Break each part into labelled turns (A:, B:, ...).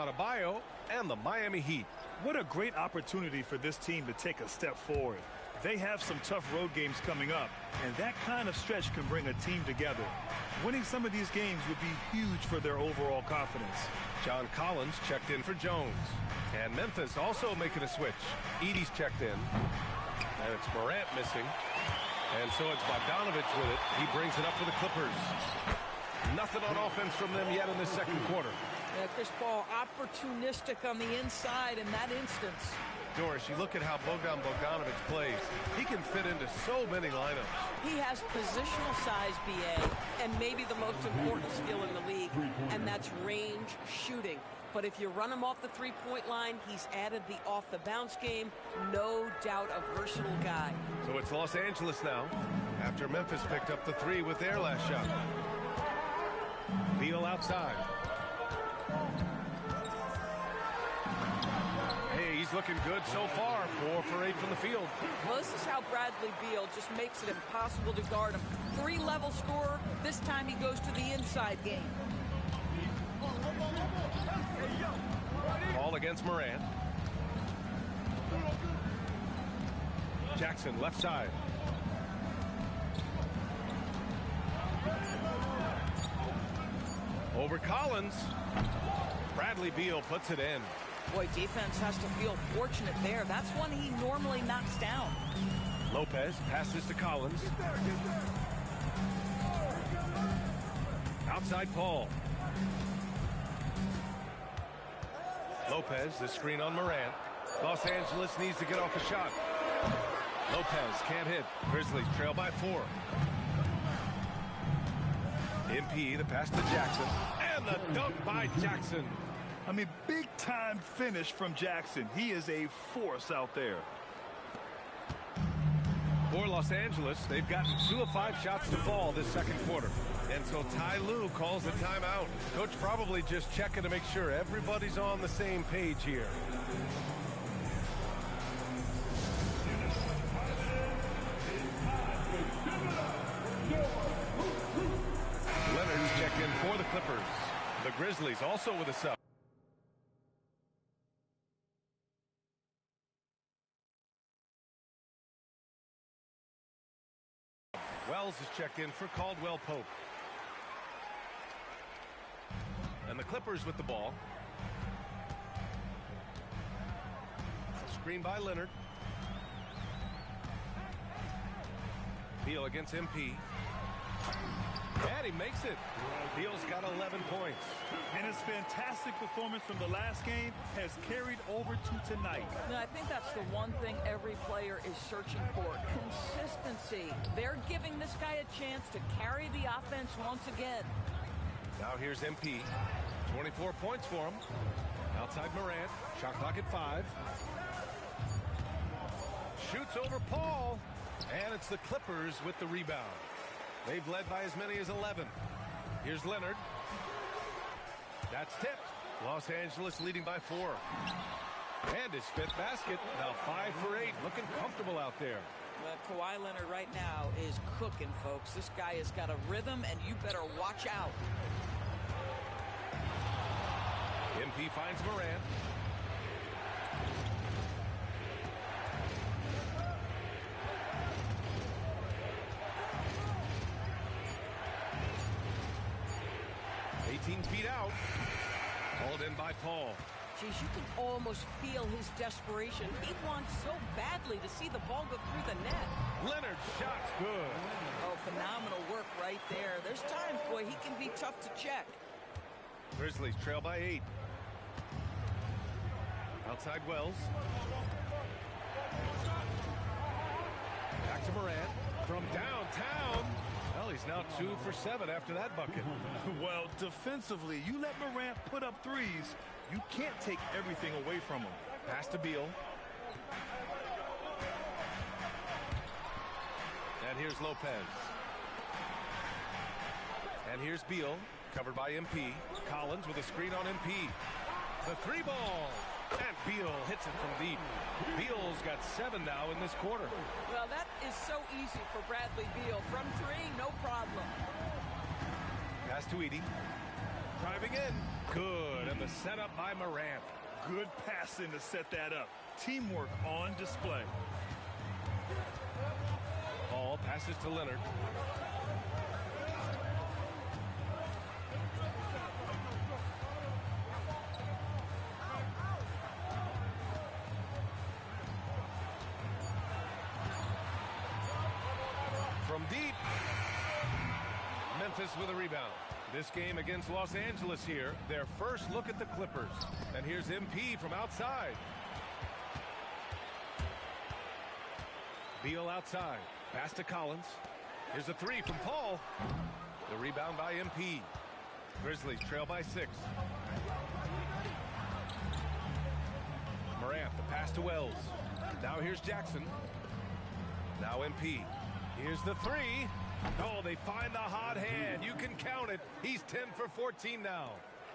A: Adebayo and the Miami Heat.
B: What a great opportunity for this team to take a step forward. They have some tough road games coming up, and that kind of stretch can bring a team together. Winning some of these games would be huge for their overall confidence.
A: John Collins checked in for Jones. And Memphis also making a switch. Edey's checked in. And it's Morant missing. And so it's Bogdanovich with it. He brings it up for the Clippers. Nothing on offense from them yet in this second quarter.
C: Yeah, Chris Paul opportunistic on the inside in that instance.
A: Doris, you look at how Bogdanovich plays. He can fit into so many lineups.
C: He has positional size, BA, and maybe the most important skill in the league, and that's range shooting. But if you run him off the three-point line, he's added the off-the-bounce game. No doubt a versatile guy.
A: So it's Los Angeles now, after Memphis picked up the three with their last shot. Beal outside. Hey, he's looking good so far. 4 for 8 from the field.
C: Well, this is how Bradley Beal just makes it impossible to guard him. 3-level scorer. This time he goes to the inside game.
A: Ball against Morant. Jackson left side. Over Collins. Bradley Beal puts it in.
C: Boy, defense has to feel fortunate there. That's one he normally knocks down.
A: Lopez passes to Collins. Outside Paul. Lopez, the screen on Morant. Los Angeles needs to get off a shot. Lopez can't hit. Grizzlies trail by 4. MP, the pass to Jackson. And the dunk by Jackson.
B: I mean, big-time finish from Jackson. He is a force out there.
A: For Los Angeles, they've gotten 2 of 5 shots to fall this second quarter. And so Ty Lue calls the timeout. Coach probably just checking to make sure everybody's on the same page here. Leonard's checked in for the Clippers. The Grizzlies also with a sub. Wells is checked in for Caldwell Pope. And the Clippers with the ball. Screen by Leonard. Beal against MP. And he makes it. Beal's got 11 points.
B: And his fantastic performance from the last game has carried over to tonight.
C: And I think that's the one thing every player is searching for. Consistency. They're giving this guy a chance to carry the offense once again.
A: Now here's MP. 24 points for him. Outside Morant. Shot clock at 5. Shoots over Paul. And it's the Clippers with the rebound. They've led by as many as 11. Here's Leonard. That's tipped. Los Angeles leading by 4. And his 5th basket. Now 5 for 8. Looking comfortable out there.
C: Well, Kawhi Leonard right now is cooking, folks. This guy has got a rhythm, and you better watch out.
A: MP finds Morant. Feet out. Hauled in by Paul.
C: Geez, you can almost feel his desperation. He wants so badly to see the ball go through the net.
A: Leonard shot's good.
C: Oh, phenomenal work right there. There's times, boy, he can be tough to check.
A: Grizzlies trail by 8. Outside Wells. Back to Morant. From downtown. Well, he's now 2 for 7 after that bucket.
B: Well, defensively, you let Morant put up threes, you can't take everything away from him.
A: Pass to Beal. And here's Lopez. And here's Beal, covered by MP. Collins with a screen on MP. The 3 ball. And Beal hits it from deep. Beal's got 7 now in this quarter.
C: Well, that is so easy for Bradley Beal. From 3, no problem.
A: Pass to Edey. Driving in. Good, and the setup by Morant.
B: Good passing to set that up. Teamwork on display.
A: Ball passes to Leonard. From deep. Memphis with a rebound. This game against Los Angeles here, their first look at the Clippers. And here's MP from outside. Beal outside. Pass to Collins. Here's a three from Paul. The rebound by MP. Grizzlies trail by 6. Morant, the pass to Wells. Now here's Jackson. Now MP. Here's the three. Oh, they find the hot hand. You can count it. He's 10 for 14 now.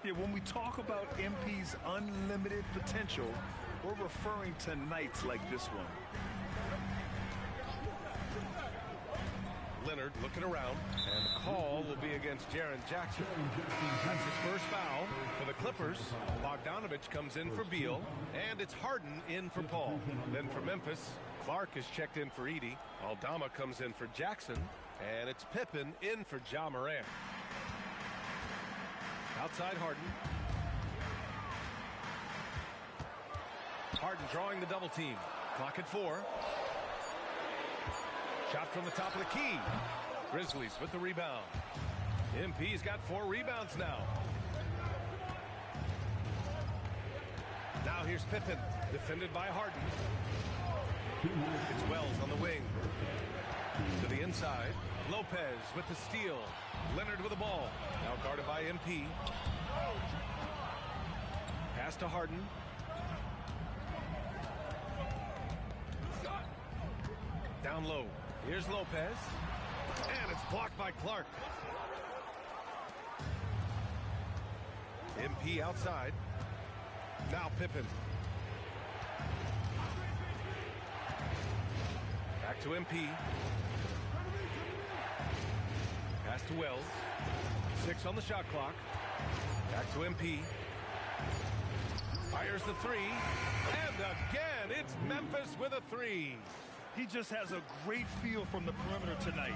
B: Yeah, when we talk about MP's unlimited potential, we're referring to nights like this one.
A: Leonard looking around, and the call will be against Jaren Jackson. That's his first foul for the Clippers. Bogdanovich comes in for Beal, and it's Harden in for Paul. Then for Memphis, Clark is checked in for Edey. Aldama comes in for Jackson, and it's Pippen in for Ja Morant. Outside Harden. Harden drawing the double team. Clock at 4. Shot from the top of the key. Grizzlies with the rebound. MP's got 4 rebounds now. Now here's Pippen, defended by Harden. It's Wells on the wing. To the inside. Lopez with the steal. Leonard with the ball. Now guarded by MP. Pass to Harden. Down low. Here's Lopez. And it's blocked by Clark. MP outside. Now Pippen. Back to MP. Pass to Wells. 6 on the shot clock. Back to MP. Fires the three. And again, it's Memphis with a 3.
B: He just has a great feel from the perimeter tonight.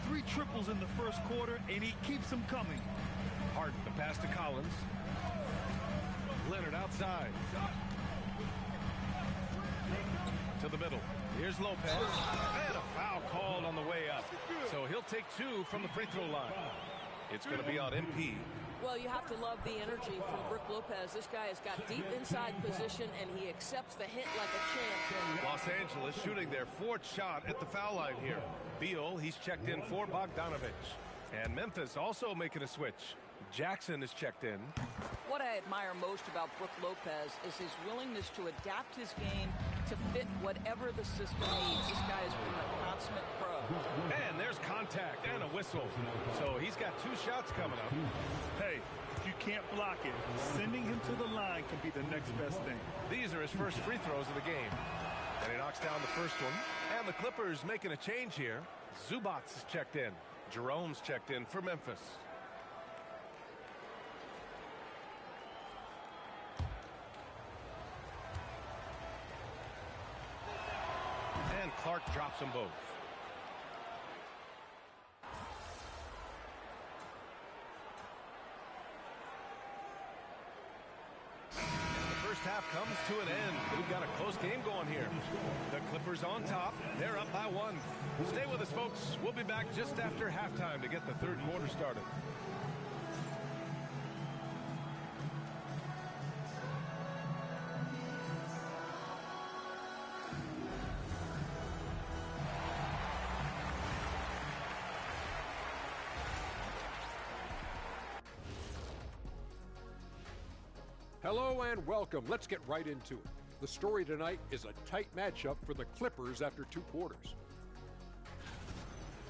B: 3 triples in the first quarter, and he keeps them coming.
A: Harden, the pass to Collins. Leonard outside. To the middle. Here's Lopez. And a foul called on the way up. So he'll take 2 from the free throw line. It's going to be on MP.
C: Well, you have to love the energy from Brook Lopez. This guy has got deep inside position, and he accepts the hit like a champ.
A: Los Angeles shooting their 4th shot at the foul line here. Beal, he's checked in for Bogdanovich. And Memphis also making a switch. Jackson is checked in.
D: What I admire most about Brook Lopez is his willingness to adapt his game to fit whatever the system needs. This guy has been a consummate pro.
A: And there's contact and a whistle. So he's got 2 shots coming up.
B: Hey, if you can't block it, sending him to the line can be the next best thing.
A: These are his first free throws of the game. And he knocks down the first one. And the Clippers making a change here. Zubac is checked in. Jerome's checked in for Memphis. And Clark drops them both. The first half comes to an end. We've got a close game going here. The Clippers on top. They're up by 1. Stay with us, folks. We'll be back just after halftime to get the 3rd quarter started.
E: Hello and welcome. Let's get right into it. The story tonight is a tight matchup for the Clippers after 2 quarters.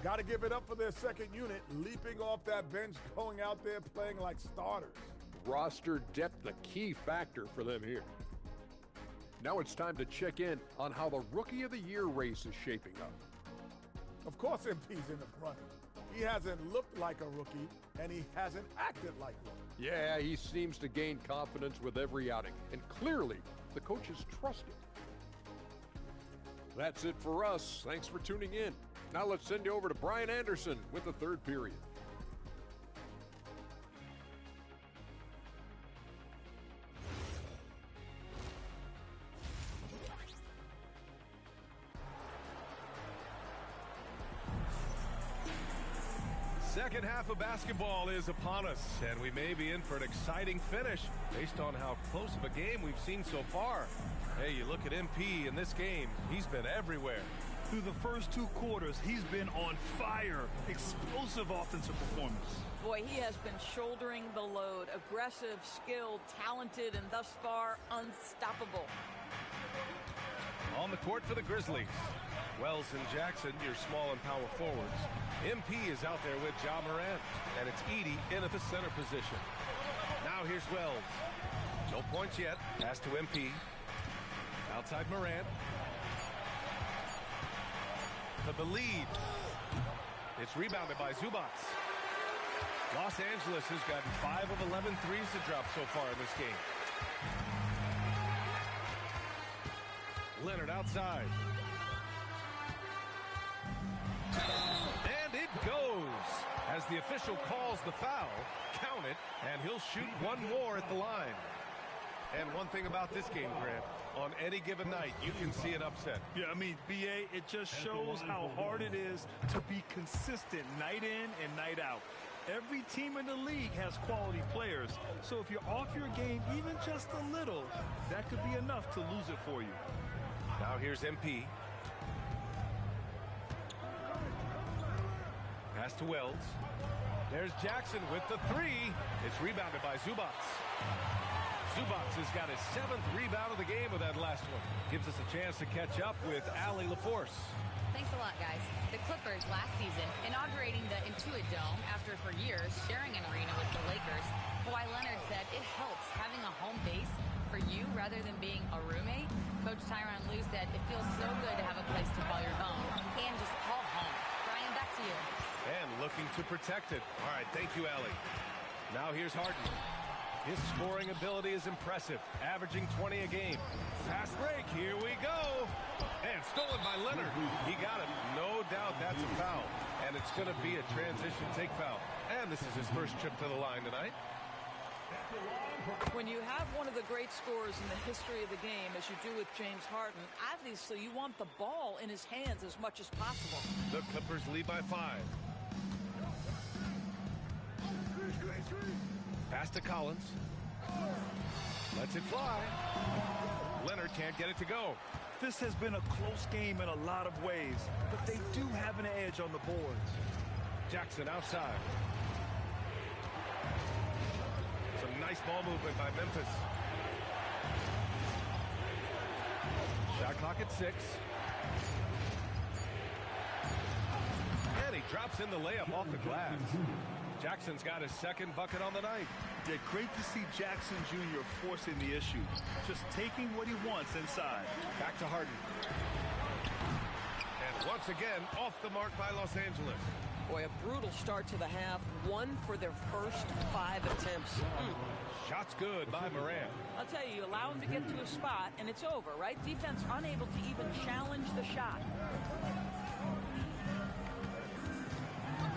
F: Got to give it up for their second unit, leaping off that bench, going out there playing like starters.
E: Roster depth, the key factor for them here. Now it's time to check in on how the Rookie of the Year race is shaping up.
F: Of course MP's in the front. He hasn't looked like a rookie, and he hasn't acted like one.
E: Yeah, he seems to gain confidence with every outing, and clearly the coaches trust him. That's it for us. Thanks for tuning in. Now let's send you over to Brian Anderson with the third period.
A: Second half of basketball is upon us, and we may be in for an exciting finish based on how close of a game we've seen so far. Hey, you look at MP in this game, he's been everywhere.
B: Through the first 2 quarters, he's been on fire. Explosive offensive performance.
D: Boy, he has been shouldering the load. Aggressive, skilled, talented, and thus far unstoppable.
A: On the court for the Grizzlies, Wells and Jackson, your small and power forwards. MP is out there with Ja Morant, and it's Edey in at the center position. Now here's Wells. No points yet. Pass to MP. Outside Morant. For the lead. It's rebounded by Zubac. Los Angeles has gotten 5 of 11 threes to drop so far in this game. Leonard outside. And it goes. As the official calls the foul, count it, and he'll shoot one more at the line. And one thing about this game, Grant, on any given night, you can see an upset.
B: Yeah, I mean, BA, it just shows how hard it is to be consistent night in and night out. Every team in the league has quality players, so if you're off your game even just a little, that could be enough to lose it for you.
A: Now here's MP. Pass to Wells. There's Jackson with the 3. It's rebounded by Zubac. Zubac has got his 7th rebound of the game with that last one. Gives us a chance to catch up with Allie LaForce.
G: Thanks a lot, guys. The Clippers last season, inaugurating the Intuit Dome after for years sharing an arena with the Lakers, Kawhi Leonard said it helps having a home base for you rather than being a roommate. Coach Tyronn Lue said it feels so good to have a place to call your home and just call home. Brian, back to you.
A: And looking to protect it. All right, thank you, Allie. Now here's Harden. His scoring ability is impressive, averaging 20 a game. Fast break, here we go. And stolen by Leonard. He got it. No doubt that's a foul. And it's going to be a transition take foul. And this is his first trip to the line tonight.
D: When you have one of the great scorers in the history of the game, as you do with James Harden, obviously you want the ball in his hands as much as possible.
A: The Clippers lead by 5. Pass to Collins. Lets it fly. Leonard can't get it to go.
B: This has been a close game in a lot of ways, but they do have an edge on the boards.
A: Jackson outside. Some nice ball movement by Memphis. Shot clock at 6. And he drops in the layup off the glass. Jackson's got his 2nd bucket on the night.
B: Yeah, great to see Jackson Jr. forcing the issue. Just taking what he wants inside.
A: Back to Harden. And once again, off the mark by Los Angeles.
C: Boy, a brutal start to the half. 1 for their first 5 attempts.
A: Shots good by Morant.
D: I'll tell you, you allow him to get to a spot, and it's over, right? Defense unable to even challenge the shot.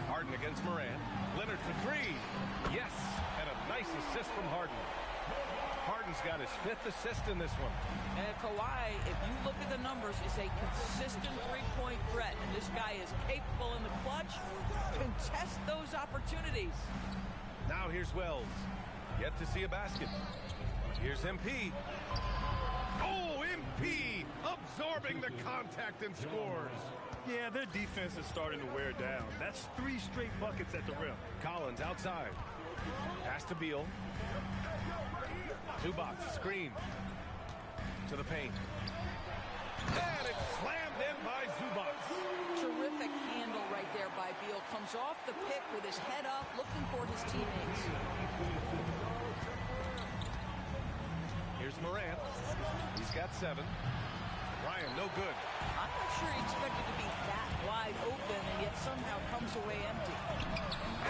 A: Harden against Morant. Leonard for 3. Yes, and a nice assist from Harden. Harden's got his 5th assist in this one.
D: And Kawhi, if you look at the numbers, is a consistent three-point threat. And this guy is capable in the clutch. Contest those opportunities.
A: Now here's Wells. Yet to see a basket. Here's MP. Oh, MP absorbing the contact and scores.
B: Yeah, their defense is starting to wear down. That's 3 straight buckets at the rim.
A: Collins outside. Pass to Beal. Zubac screen. To the paint. And it's slammed in by Zubac.
D: Terrific handle right there by Beal. Comes off the pick with his head up, looking for his teammates.
A: Here's Morant. He's got 7. Ryan, no good.
D: I'm not sure he expected to be that wide open and yet somehow comes away empty.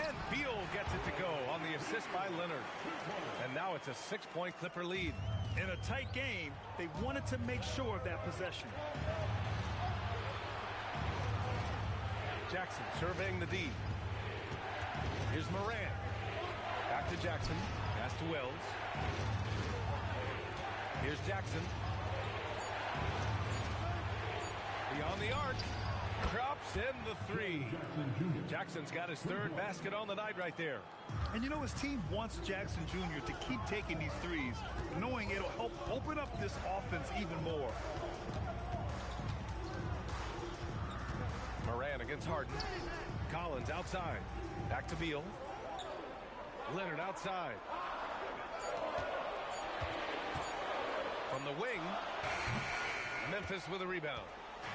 A: And Beal gets it to go on the assist by Leonard. And now it's a 6-point Clipper lead.
B: In a tight game, they wanted to make sure of that possession.
A: Jackson surveying the D. Here's Moran. Back to Jackson. Pass to Wells. Here's Jackson. Beyond the arc. Drops in the 3. Jackson's got his 3rd basket on the night right there.
B: And you know, his team wants Jackson Jr. to keep taking these threes, knowing it'll help open up this offense even more.
A: Moran against Harden. Collins outside. Back to Beal. Leonard outside. From the wing, Memphis with a rebound.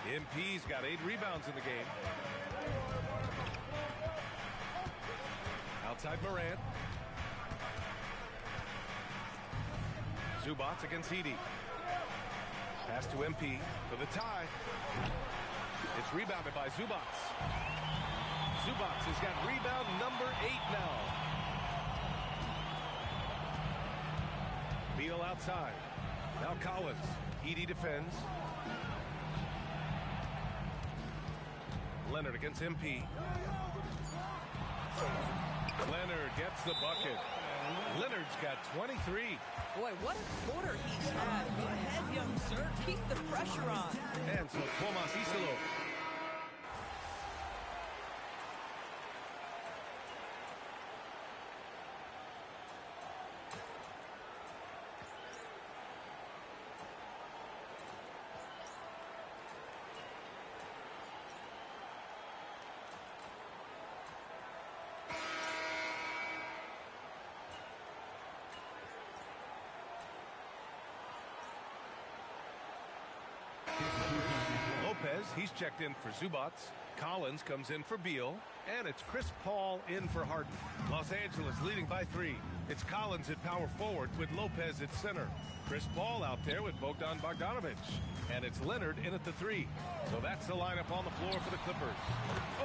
A: MP's got 8 rebounds in the game. Outside Moran. Zubac against Edey. Pass to MP for the tie. It's rebounded by Zubac. Zubac has got rebound number 8 now. Beal outside. Now Collins. Edey defends. Leonard against MP. Leonard gets the bucket. Leonard's got 23.
D: Boy, what a quarter he's had. Go ahead, young sir. Keep the pressure on.
A: And so Tomas Isolo. Lopez, he's checked in for Zubac. Collins comes in for Beal. And it's Chris Paul in for Harden. Los Angeles leading by 3. It's Collins at power forward with Lopez at center. Chris Paul out there with Bogdan Bogdanovic. And it's Leonard in at the 3. So that's the lineup on the floor for the Clippers.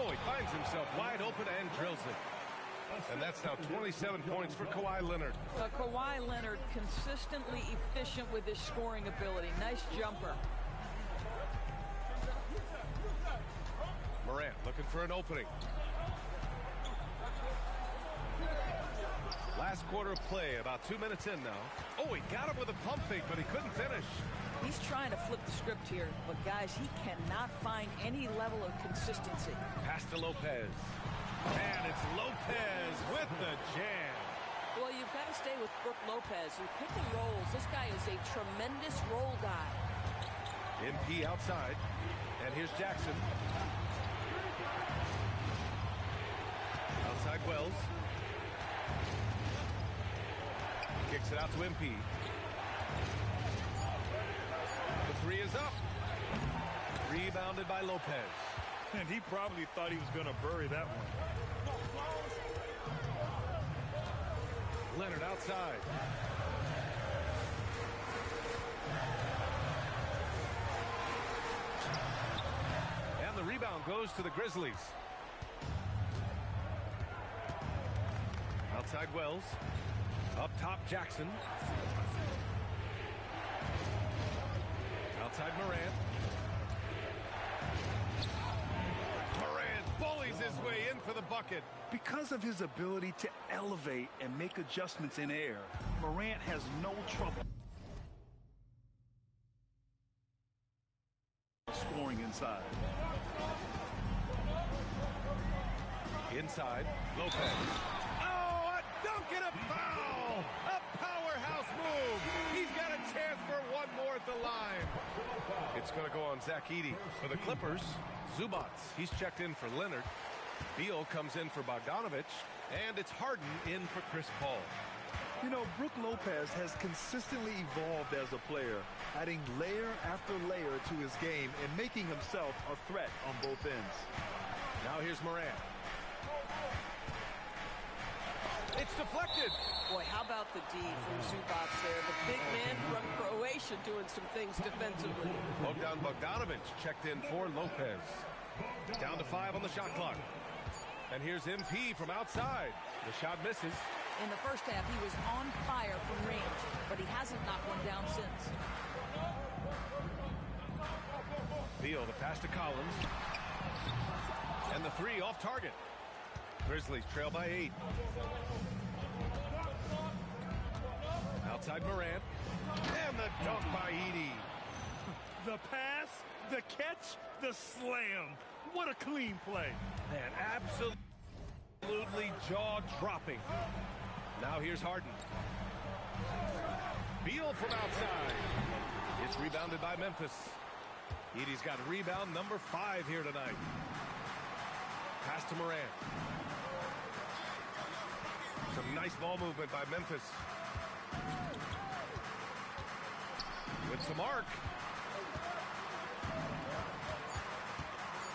A: Oh, he finds himself wide open and drills it. And that's now 27 points for Kawhi Leonard.
D: Kawhi Leonard consistently efficient with his scoring ability. Nice jumper.
A: Morant looking for an opening. Last quarter of play, about 2 minutes in now. Oh, he got him with a pump fake, but he couldn't finish.
D: He's trying to flip the script here, but guys, he cannot find any level of consistency.
A: Pass to Lopez. And it's Lopez with the jam.
D: Well, you've got to stay with Brook Lopez. He pick and rolls. This guy is a tremendous roll guy.
A: MP outside. And here's Jackson. Outside Wells. Kicks it out to MP. The 3 is up. Rebounded by Lopez.
B: And he probably thought he was going to bury that one.
A: Leonard outside. And the rebound goes to the Grizzlies. Outside Wells. Up top Jackson. Outside Moran. Moran bullies his way in for the bucket.
B: Because of his ability to elevate and make adjustments in air, Morant has no trouble scoring inside.
A: Inside, Lopez. Oh, a dunk and a foul! A powerhouse move! He's got a chance for one more at the line. It's going to go on Zach Edey. For the Clippers, Zubac. He's checked in for Leonard. Beal comes in for Bogdanovic. And it's Harden in for Chris Paul.
B: You know, Brook Lopez has consistently evolved as a player, adding layer after layer to his game and making himself a threat on both ends.
A: Now here's Moran. It's deflected.
C: Boy, how about the D from Zubac there? The big man from Croatia are doing some things defensively.
A: Bogdan Bogdanovic checked in for Lopez. Down to 5 on the shot clock. And here's MP from outside. The shot misses.
D: In the first half, he was on fire from range, but he hasn't knocked one down since.
A: Beal, the pass to Collins. And the 3 off target. Grizzlies trail by 8. Outside Morant. And the dunk by Edey.
B: The pass, the catch, the slam. What a clean play.
A: Man, absolutely jaw-dropping. Now here's Harden. Beal from outside. It's rebounded by Memphis. Edey's got rebound number 5 here tonight. Pass to Morant. Some nice ball movement by Memphis. With some arc.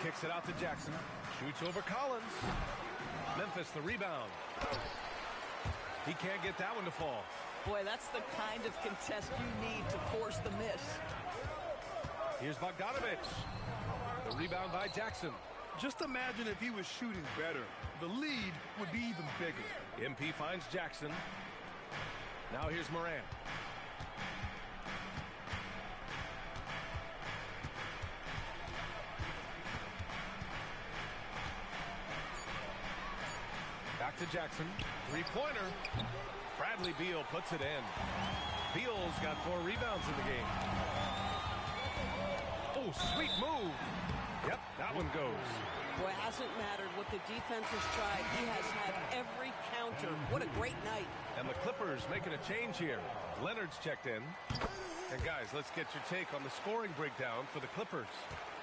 A: Kicks it out to Jackson. Shoots over Collins. Memphis the rebound. He can't get that one to fall.
C: Boy, that's the kind of contest you need to force the miss.
A: Here's Bogdanovic. The rebound by Jackson.
B: Just imagine if he was shooting better. The lead would be even bigger.
A: MP finds Jackson. Now here's Morant. Back to Jackson. Three-pointer. Bradley Beal puts it in. Beal's got 4 rebounds in the game. Oh, sweet move. Yep, that one goes.
C: Boy, it hasn't mattered what the defense has tried. He has had every counter. What a great night.
A: And the Clippers making a change here. Leonard's checked in. And guys, let's get your take on the scoring breakdown for the Clippers.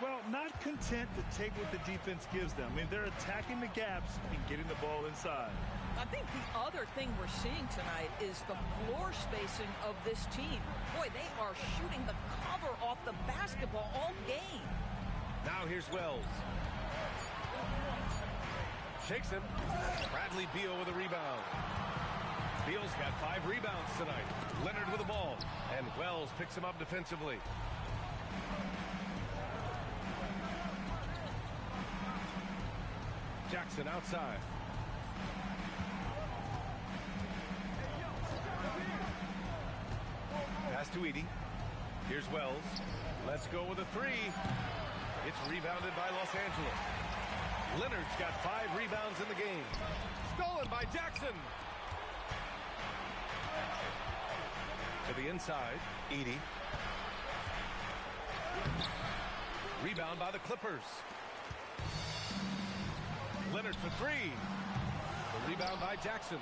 B: Well, not content to take what the defense gives them. I mean, they're attacking the gaps and getting the ball inside.
D: I think the other thing we're seeing tonight is the floor spacing of this team. Boy, they are shooting the cover off the basketball all game.
A: Now here's Wells. Shakes him. Bradley Beal with a rebound. Beal's got 5 rebounds tonight. Leonard with the ball. And Wells picks him up defensively. Jackson outside. Pass to Edey. Here's Wells. Let's go with a 3. It's rebounded by Los Angeles. Leonard's got 5 rebounds in the game. Stolen by Jackson. To the inside, Edey. Rebound by the Clippers. Leonard for 3. The rebound by Jackson.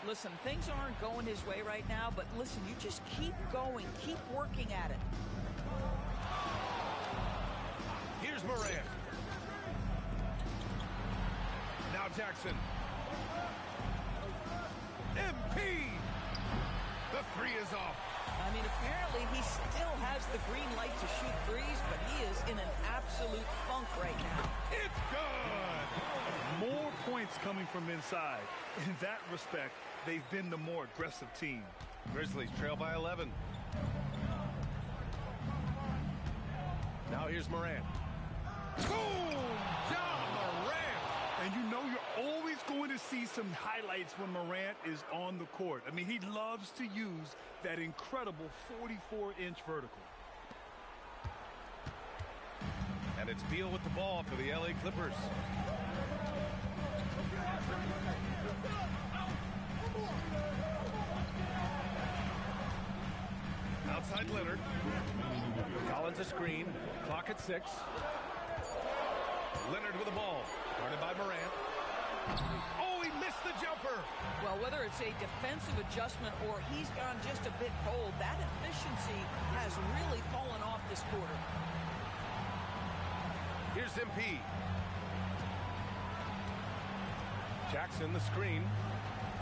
D: Listen, things aren't going his way right now, but listen, you just keep going, keep working at it.
A: Here's Morant. Now Jackson. MP. The 3 is off.
D: I mean, apparently he still has the green light to shoot threes, but he is in an absolute funk right now.
A: It's good.
B: More points coming from inside. In that respect, they've been the more aggressive team.
A: Grizzlies trail by 11. Now here's Morant. Boom! John Morant!
B: And you know you're always going to see some highlights when Morant is on the court. I mean, he loves to use that incredible 44-inch vertical.
A: And it's Beal with the ball for the LA Clippers. Outside Leonard. Collins a screen. Clock at 6. Leonard with the ball. Guarded by Morant. Oh, he missed the jumper.
D: Well, whether it's a defensive adjustment or he's gone just a bit cold, that efficiency has really fallen off this quarter.
A: Here's MP. Jackson the screen.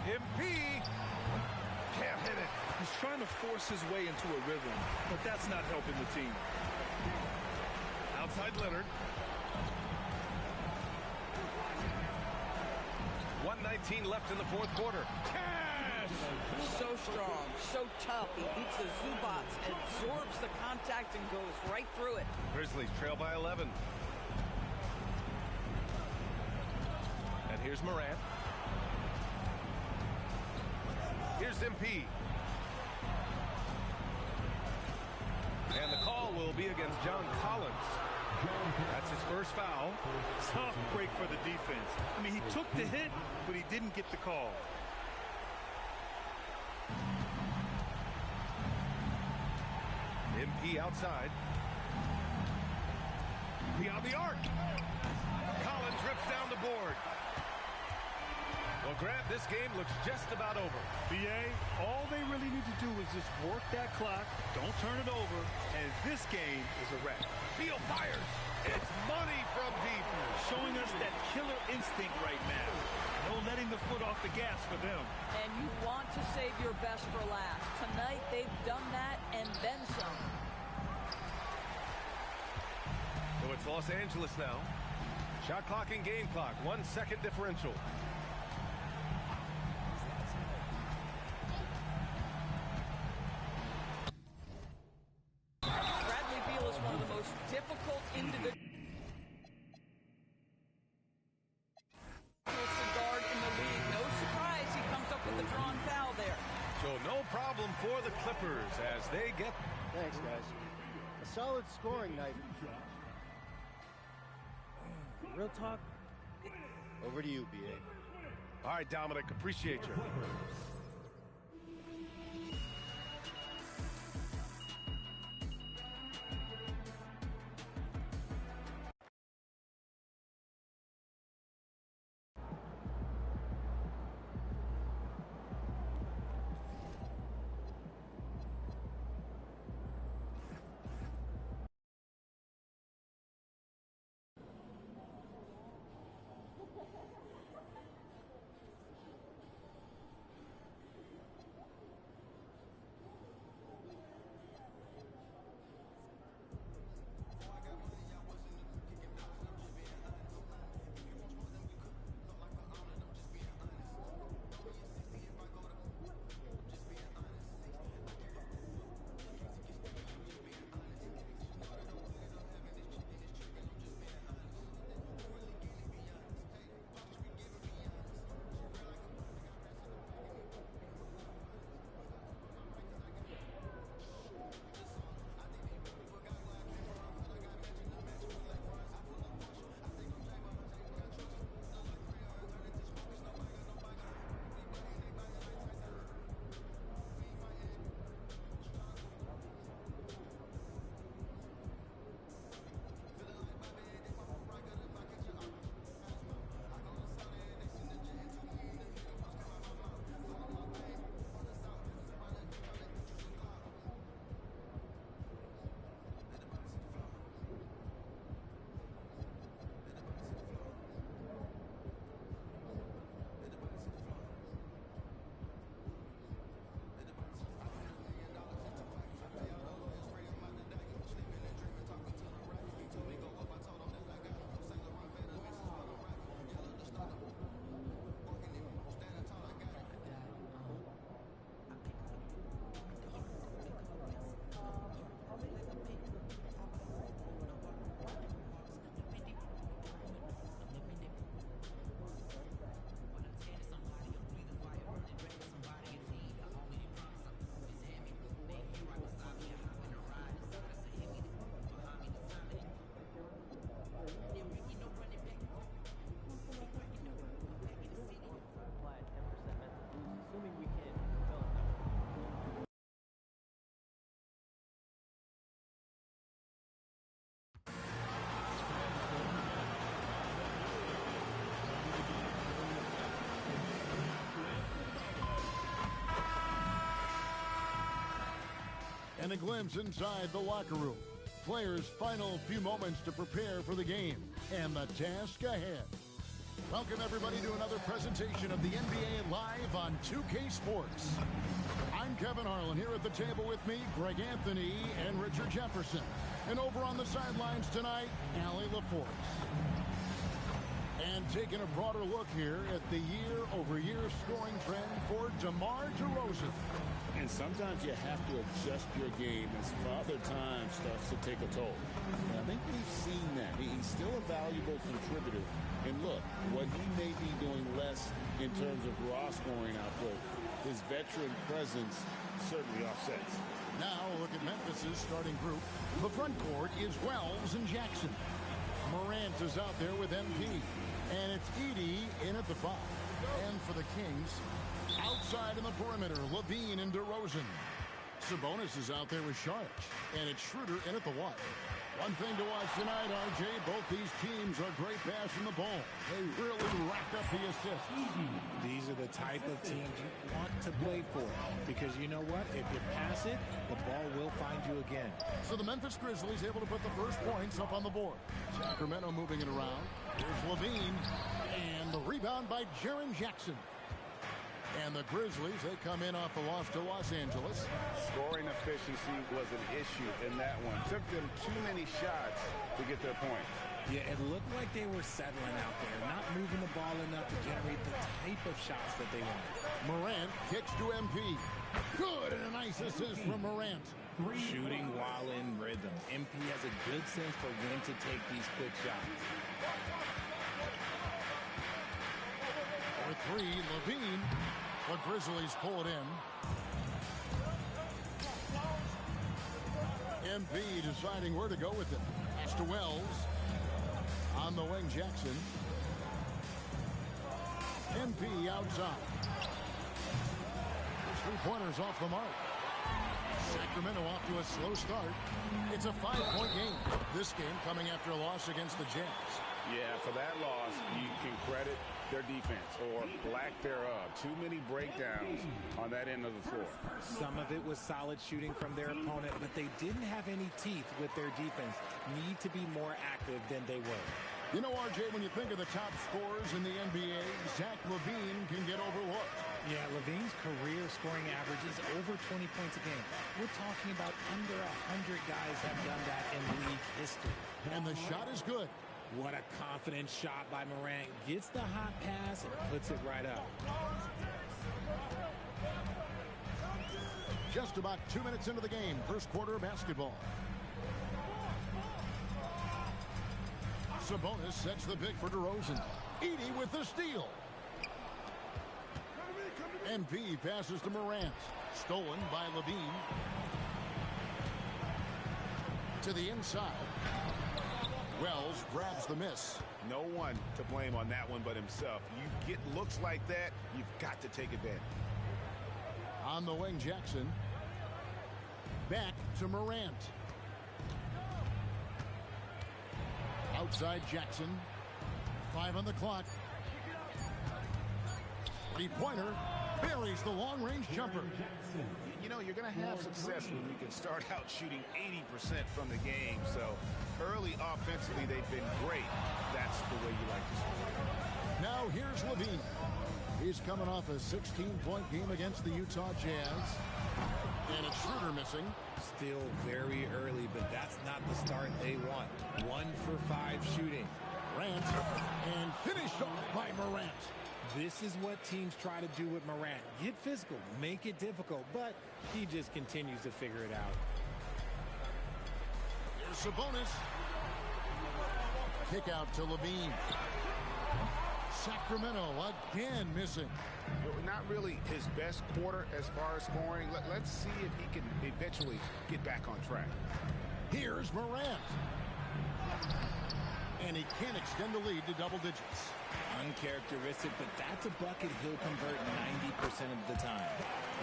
A: MP can't hit it.
B: He's trying to force his way into a rhythm, but that's not helping the team.
A: Outside Leonard. 1:19 left in the 4th quarter. Cash!
C: So strong, so tough. He beats the Zubats and absorbs the
D: contact and goes right through it.
A: Grizzlies trail by 11. And here's Morant. Here's MP. And the call will be against John Collins. That's his first foul.
B: Tough break for the defense. I mean, he took the hit, but he didn't get the call.
A: MP outside. Beyond the arc. Collins rips down the board. Well, Grant, this game looks just about over.
B: BA, all they really need to do is just work that clock, don't turn it over, and this game is a wrap.
A: Beal fires. It's money from deep.
B: Showing us that killer instinct right now. No letting the foot off the gas for them.
D: And you want to save your best for last. Tonight, they've done that and then some.
A: So it's Los Angeles now. Shot clock and game clock. 1 second differential.
D: Bradley Beal is one of the most difficult individuals to guard in the league. No surprise he comes up with the drawn foul there.
A: So no problem for the Clippers as they get...
H: Thanks, guys. A solid scoring night. Real talk, over to you, B.A.
A: All right, Dominic, appreciate you.
I: And a glimpse inside the locker room. Players' final few moments to prepare for the game and the task ahead. Welcome everybody to another presentation of the NBA Live on 2K Sports. I'm Kevin Harlan. Here at the table with me, Greg Anthony and Richard Jefferson. And over on the sidelines tonight, Allie LaForce. And taking a broader look here at the year-over-year scoring trend for DeMar DeRozan.
J: And sometimes you have to adjust your game as Father Time starts to take a toll. And I think we've seen that. He's still a valuable contributor. And look, what he may be doing less in terms of raw scoring output, his veteran presence certainly offsets.
I: Now look at Memphis's starting group. The front court is Wells and Jackson. Morant is out there with MP. And it's Edey in at the 5. And for the Kings, outside in the perimeter, Levine and DeRozan. Sabonis is out there with Sharp. And it's Schroeder in at the 1. One thing to watch tonight, RJ, both these teams are great passing the ball. They really racked up the assists.
K: These are the type of teams you want to play for. Because you know what? If you pass it, the ball will find you again.
I: So the Memphis Grizzlies able to put the first points up on the board. Sacramento moving it around. Here's Levine. And the rebound by Jaren Jackson. And the Grizzlies, they come in off the loss to Los Angeles.
L: Scoring efficiency was an issue in that one. Took them too many shots to get their points.
K: Yeah, it looked like they were settling out there, not moving the ball enough to generate the type of shots that they wanted.
I: Morant kicks to MP. Good, and a nice assist from Morant.
K: Shooting while in rhythm. MP has a good sense for when to take these quick shots.
I: For 3, Levine. The Grizzlies pull it in. MP deciding where to go with it. Pass to Wells. On the wing, Jackson. MP outside. His three-pointers off the mark. Sacramento off to a slow start. It's a 5-point game. This game coming after a loss against the Jazz.
L: Yeah, for that loss, you can credit their defense or lack thereof. Too many breakdowns on that end of the floor.
K: Some of it was solid shooting from their opponent, but they didn't have any teeth with their defense. Need to be more active than they were.
I: You know, RJ, when you think of the top scorers in the NBA, Zach LaVine can get overlooked.
K: Yeah, LaVine's career scoring average is over 20 points a game. We're talking about under 100 guys have done that in league history.
I: And the shot is good.
K: What a confident shot by Morant. Gets the hot pass and puts it right up.
I: Just about 2 minutes into the game. First quarter basketball. Sabonis sets the pick for DeRozan. Edey with the steal. MP passes to Morant. Stolen by Levine. To the inside. Wells grabs the miss.
L: No one to blame on that one but himself. You get looks like that, you've got to take advantage.
I: On the wing, Jackson. Back to Morant. Outside Jackson. 5 on the clock. Three-pointer. Buries the long-range jumper.
L: You know, you're going to have success when you can start out shooting 80% from the game. So early offensively, they've been great. That's the way you like to score.
I: Now here's Levine. He's coming off a 16-point game against the Utah Jazz. And it's Schroeder missing.
K: Still very early, but that's not the start they want. 1 for 5 shooting.
I: Morant. And finished off by Morant.
K: This is what teams try to do with Morant. Get physical, make it difficult, but he just continues to figure it out.
I: Here's Sabonis. Kick out to Levine. Sacramento again missing.
L: Not really his best quarter as far as scoring. Let's see if he can eventually get back on track.
I: Here's Morant. And he can't extend the lead to double digits.
K: Uncharacteristic, but that's a bucket he'll convert 90% of the time.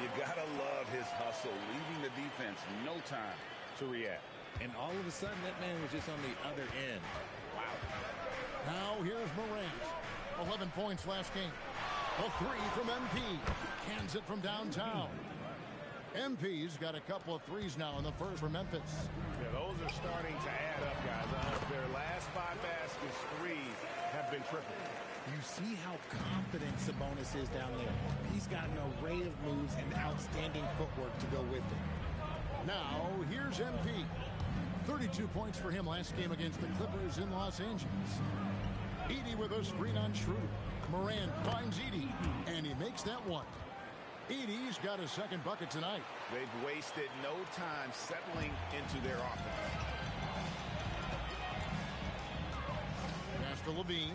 L: You gotta love his hustle, leaving the defense no time to react.
K: And all of a sudden, that man was just on the other end. Wow.
I: Now here's Morant. 11 points last game. A 3 from MP. Cans it from downtown. MP's got a couple of threes now in the first for Memphis.
L: Yeah, those are starting to add up, guys. Their last 5 baskets, 3 have been triple.
K: You see how confident Sabonis is down there. He's got an array of moves and outstanding footwork to go with it.
I: Now, here's MP. 32 points for him last game against the Clippers in Los Angeles. Edey with a screen on Schroeder. Morant finds Edey, and he makes that one. Edey's got a second bucket tonight.
L: They've wasted no time settling into their offense.
I: Pass to Levine.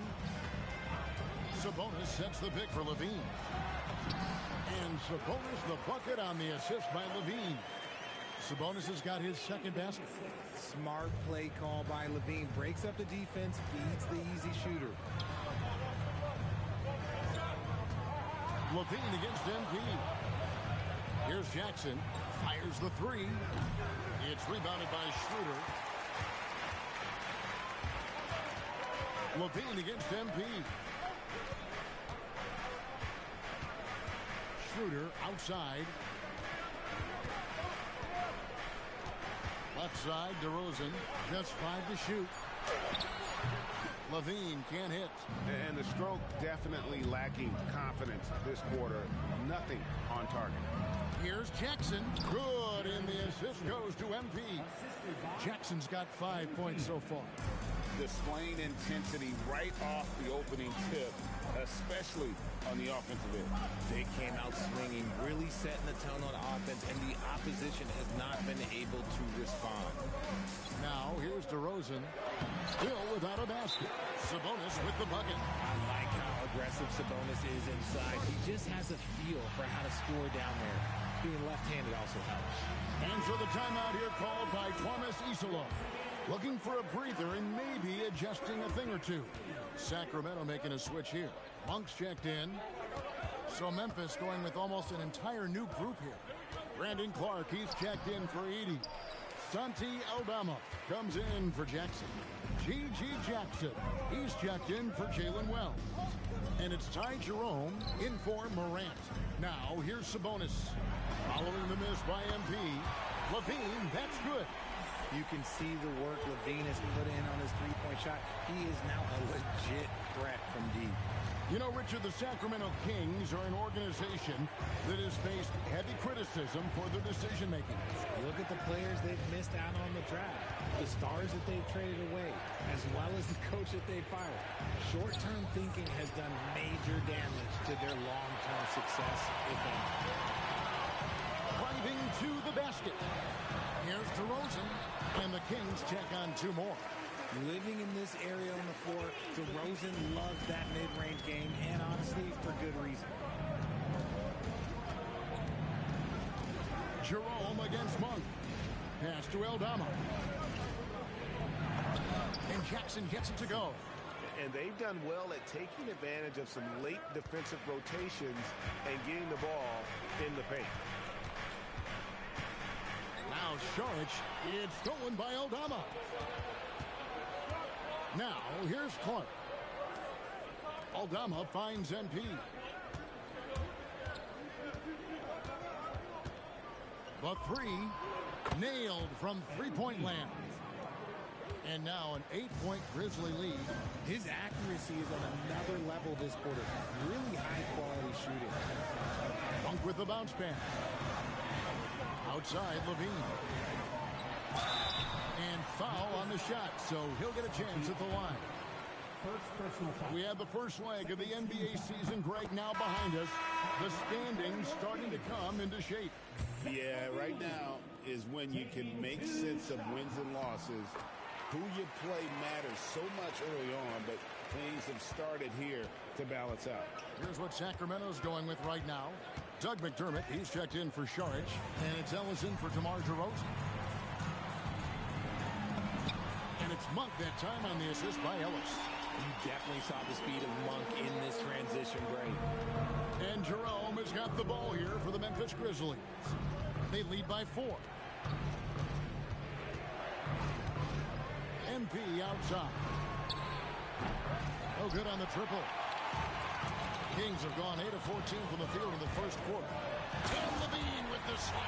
I: Sabonis sets the pick for Levine. And Sabonis the bucket on the assist by Levine. Sabonis has got his second basket.
K: Smart play call by Levine. Breaks up the defense, feeds the easy shooter.
I: Levine against MP. Here's Jackson. Fires the three. It's rebounded by Schroeder. Levine against MP. Schroeder outside. Left side, DeRozan. Just 5 to shoot. Levine can't hit.
L: And the stroke definitely lacking confidence this quarter. Nothing on target.
I: Here's Jackson. Good, and the assist goes to MP. Jackson's got 5 points so far.
L: Displaying intensity right off the opening tip, especially on the offensive end.
K: They came out swinging, really setting the tone on offense, and the opposition has not been able to respond.
I: Now, here's DeRozan, still without a basket. Sabonis with the bucket.
K: I like how aggressive Sabonis is inside. He just has a feel for how to score down there. Being left-handed also helps.
I: And so the timeout here called by Thomas Isola. Looking for a breather and maybe adjusting a thing or two. Sacramento making a switch here. Monk's checked in. So Memphis going with almost an entire new group here. Brandon Clark, he's checked in for Edey. Santi Aldama comes in for Jackson. G.G. Jackson, he's checked in for Jalen Wells. And it's Ty Jerome in for Morant. Now, here's Sabonis. Following the miss by MP. Levine, that's good.
K: You can see the work Levine has put in on his three-point shot. He is now a legit threat from deep.
I: You know, Richard, the Sacramento Kings are an organization that has faced heavy criticism for their decision-making.
K: Look at the players they've missed out on the draft, the stars that they've traded away, as well as the coach that they fired. Short-term thinking has done major damage to their long-term success, if any.
I: Driving to the basket. Here's DeRozan, and the Kings check on 2 more.
K: Living in this area on the floor, DeRozan loves that mid-range game, and honestly, for good reason.
I: Jerome against Monk. Pass to Aldama. And Jackson gets it to go.
L: And they've done well at taking advantage of some late defensive rotations and getting the ball in the paint.
I: Now Saric, it's stolen by Aldama. Now, here's Clark. Aldama finds MP. The three, nailed from three-point land. And now an 8-point Grizzly lead.
K: His accuracy is on another level this quarter. Really high-quality shooting.
I: Monk with the bounce pass. Outside, Levine. And foul on the shot, so he'll get a chance at the line. We have the first leg of the NBA season, Greg, now behind us. The standings starting to come into shape.
L: Yeah, right now is when you can make sense of wins and losses. Who you play matters so much early on, but things have started here to balance out.
I: Here's what Sacramento's going with right now. Doug McDermott, he's checked in for Saric, and it's Ellison for DeMar DeRozan. And it's Monk that time on the assist by Ellis.
K: You definitely saw the speed of Monk in this transition break.
I: And Jerome has got the ball here for the Memphis Grizzlies. They lead by 4. MP outside. No good on the triple. Kings have gone 8 of 14 from the field in the first quarter. And Levine with the slam.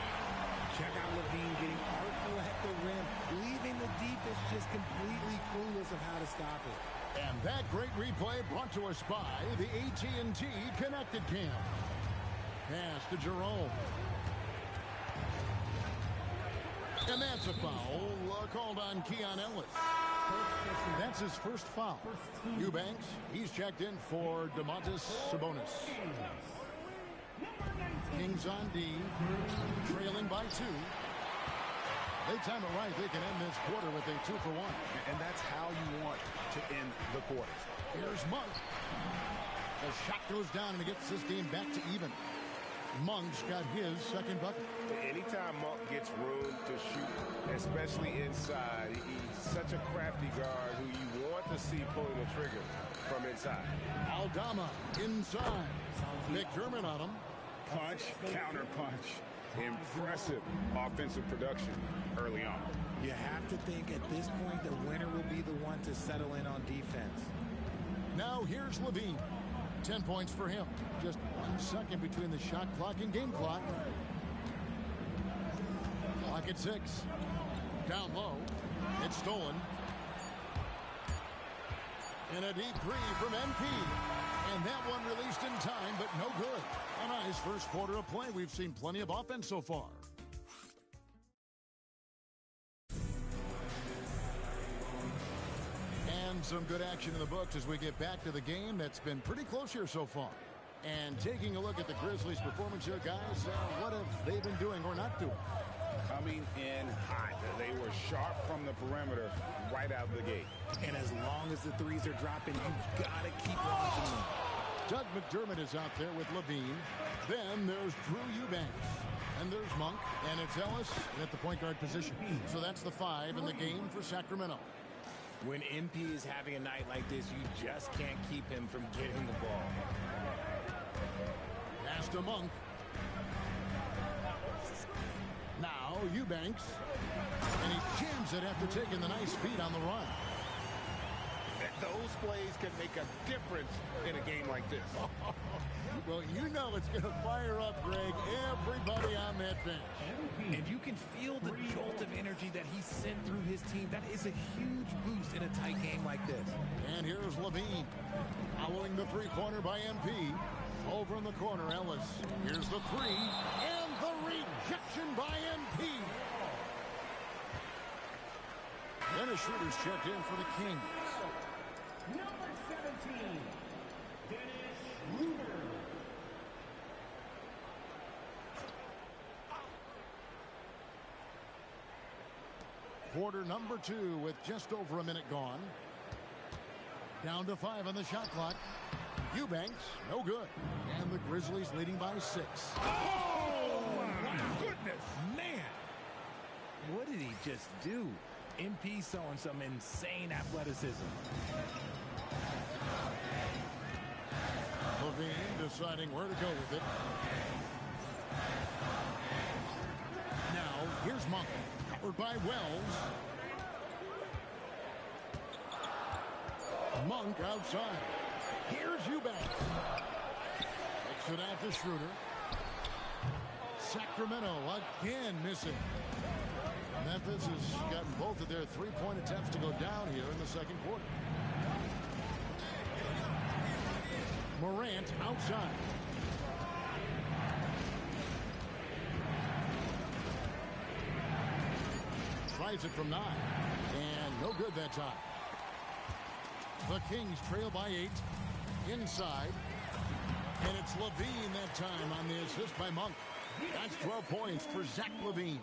K: Check out Levine getting artful at the rim, leaving the defense just completely clueless of how to stop it.
I: And that great replay brought to us by the AT&T Connected Cam. Pass to Jerome. And that's a foul called on Keon Ellis. That's his first foul. Eubanks, he's checked in for Domantas Sabonis. Kings on D, trailing by 2. They time it right. They can end this quarter with a 2-for-1.
L: And that's how you want to end the quarters.
I: Here's Monk. The shot goes down, and he gets this game back to even. Monk's got his second bucket.
L: Anytime Monk gets room to shoot, especially inside, he's such a crafty guard who you want to see pulling the trigger from inside.
I: Aldama inside. McDermott on him.
L: Punch, counter punch. Impressive offensive production early on.
K: You have to think at this point the winner will be the one to settle in on defense.
I: Now here's Levine. 10 points for him. Just 1 second between the shot clock and game clock. Clock at 6. Down low. It's stolen. And a deep three from MP. And that one released in time, but no good. A nice first quarter of play. We've seen plenty of offense so far. And some good action in the books as we get back to the game that's been pretty close here so far. And taking a look at the Grizzlies' performance here, guys, what have they been doing or not doing?
L: Coming in hot. They were sharp from the perimeter right out of the gate.
K: And as long as the threes are dropping, you've got to keep watching them.
I: Doug McDermott is out there with Levine. Then there's Drew Eubanks. And there's Monk. And it's Ellis at the point guard position. So that's the 5 in the game for Sacramento.
K: When MP is having a night like this, you just can't keep him from getting the ball.
I: Pass to Monk. Now Eubanks. And he jams it after taking the nice feed on the run.
L: Those plays can make a difference in a game like this.
I: Well, you know it's going to fire up, Greg, everybody on that bench.
K: And you can feel the jolt of energy that he sent through his team. That is a huge boost in a tight game like this.
I: And here's Levine. Following the three-pointer by MP. Over in the corner, Ellis. Here's the 3. And the rejection by MP. Dennis Schroeder's checked in for the Kings.
M: Number 17, Dennis Schroeder.
I: Quarter number 2 with just over a minute gone. Down to 5 on the shot clock. Eubanks, no good. And the Grizzlies leading by 6.
K: Oh, my goodness. Man, what did he just do? MP showing some insane athleticism.
I: Levine deciding where to go with it. Now, here's Monk. Covered by Wells. Monk outside. Here's Eubanks. Takes it out to Schroeder. Sacramento again missing. Memphis has gotten both of their three-point attempts to go down here in the second quarter. Morant outside. Tries it from 9. And no good that time. The Kings trail by 8. Inside. And it's Levine that time on the assist by Monk. That's 12 points for Zach Levine.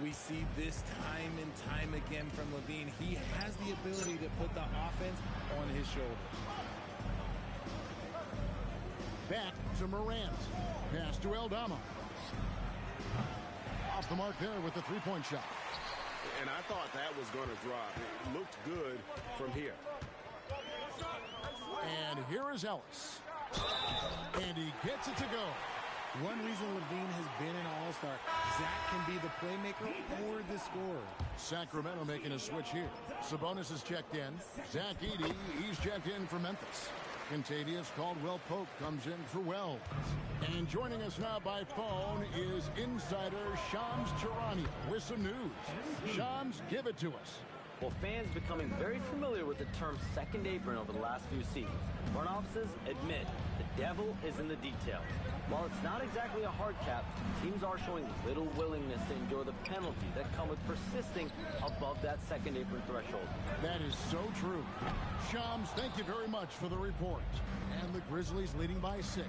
K: We see this time and time again from Levine. He has the ability to put the offense on his shoulders.
I: Back to Morant. Pass to Aldama. Off the mark there with the three-point shot.
L: And I thought that was going to drop. It looked good from here.
I: And here is Ellis. And he gets it to go.
K: One reason Levine has been an all-star, Zach can be the playmaker or the scorer.
I: Sacramento making a switch here. Sabonis is checked in. Zach Edey, he's checked in for Memphis. Contavious Caldwell-Pope comes in for Wells. And joining us now by phone is insider Shams Charania with some news. Shams, give it to us.
N: Well, fans becoming very familiar with the term second apron over the last few seasons. Front offices admit the devil is in the details. While it's not exactly a hard cap, teams are showing little willingness to endure the penalties that come with persisting above that second apron threshold.
I: That is so true. Shams, thank you very much for the report. And the Grizzlies leading by 6.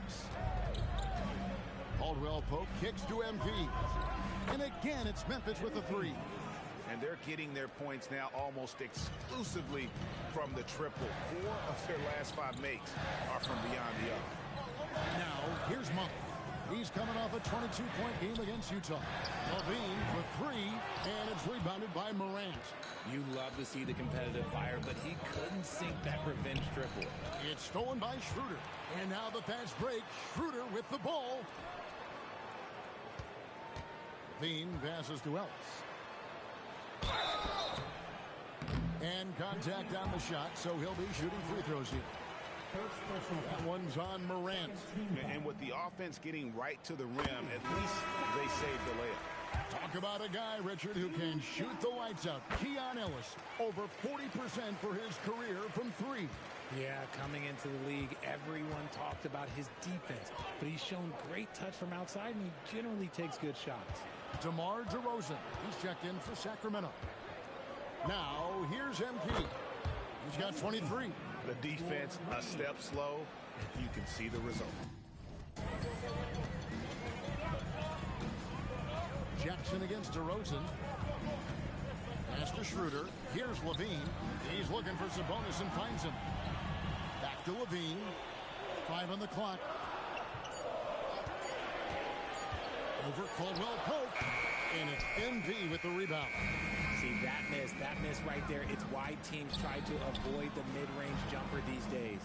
I: Caldwell Pope kicks to MP. And again, it's Memphis with the three.
L: And they're getting their points now almost exclusively from the triple. 4 of their last 5 makes are from beyond the arc.
I: Now, here's Monk. He's coming off a 22-point game against Utah. Levine for 3, and it's rebounded by Morant.
K: You love to see the competitive fire, but he couldn't sink that revenge triple.
I: It's stolen by Schroeder. And now the fast break. Schroeder with the ball. Levine passes to Ellis. And contact on the shot, so he'll be shooting free throws here. That one's on Morant.
L: And with the offense getting right to the rim, at least they saved the layup.
I: Talk about a guy, Richard, who can shoot the lights out. Keon Ellis, over 40% for his career from 3.
K: Yeah, coming into the league, everyone talked about his defense, but he's shown great touch from outside, and he generally takes good shots.
I: DeMar DeRozan, he's checked in for Sacramento. Now, here's MP. He's got 23.
L: The defense a step slow, and you can see the result.
I: Jackson against DeRozan. Pass to Schroeder. Here's Levine. He's looking for Sabonis and finds him. Back to Levine. 5 on the clock. Over Caldwell Pope. And it's MV with the rebound.
K: See, that miss right there, it's why teams try to avoid the mid-range jumper these days.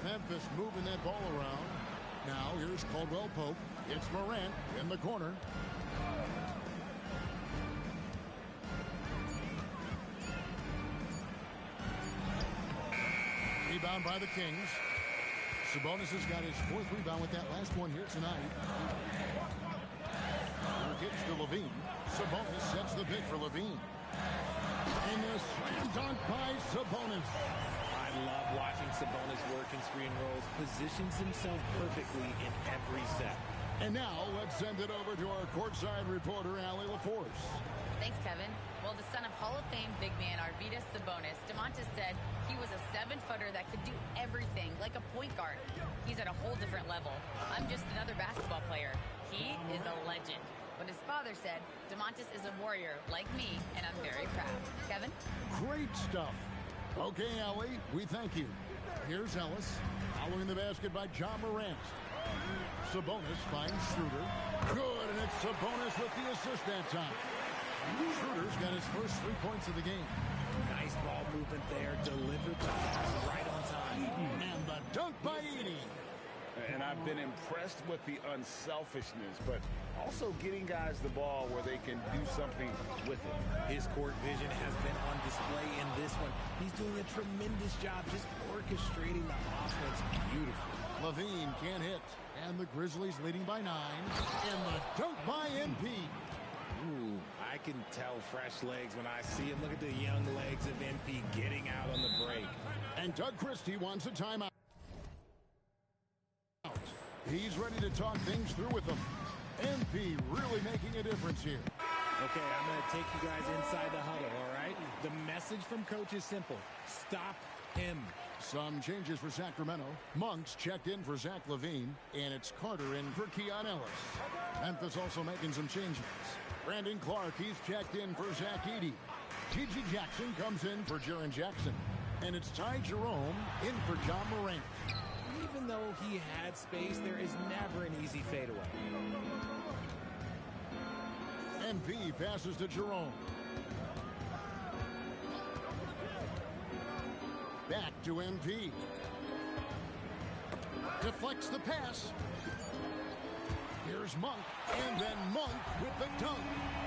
I: Memphis moving that ball around. Now here's Caldwell Pope. It's Morant in the corner. Rebound by the Kings. Sabonis has got his 4th rebound with that last one here tonight. Kicks to Levine. Sabonis sets the pick for Levine. And a slam dunk by Sabonis.
K: I love watching Sabonis work in screen rolls. Positions himself perfectly in every set.
I: And now let's send it over to our courtside reporter, Allie LaForce.
G: Thanks, Kevin. Well, the son of Hall of Fame big man Arvydas Sabonis, DeMontis said he was a 7-footer that could do everything like a point guard. He's at a whole different level. I'm just another basketball player. He is a legend. But his father said, DeMontis is a warrior like me, and I'm very proud. Kevin?
I: Great stuff. Okay, Allie, we thank you. Here's Ellis, following the basket by John Morant. Sabonis finds Schroeder. Good, and it's Sabonis with the assist that time. Schroeder's got his first 3 points of the game.
K: Nice ball movement there. Delivered the pass right on time.
I: And the dunk by Edey.
L: And I've been impressed with the unselfishness, but also getting guys the ball where they can do something with it.
K: His court vision has been on display in this one. He's doing a tremendous job just orchestrating the offense beautifully.
I: Levine can't hit. And the Grizzlies leading by 9. And the dunk by MP.
K: Ooh, I can tell fresh legs when I see him. Look at the young legs of MP getting out on the break.
I: And Doug Christie wants a timeout. He's ready to talk things through with them. MP really making a difference here.
K: Okay, I'm going to take you guys inside the huddle, all right? The message from Coach is simple. Stop him.
I: Some changes for Sacramento. Monk's checked in for Zach LaVine, and it's Carter in for Keon Ellis. Memphis also making some changes. Brandon Clark, he's checked in for Zach Edey. T.J. Jackson comes in for Jaren Jackson. And it's Ty Jerome in for John Morant.
K: Even though he had space, there is never an easy fadeaway.
I: MP passes to Jerome. Back to MP. Deflects the pass. Here's Monk, and then Monk with the dunk.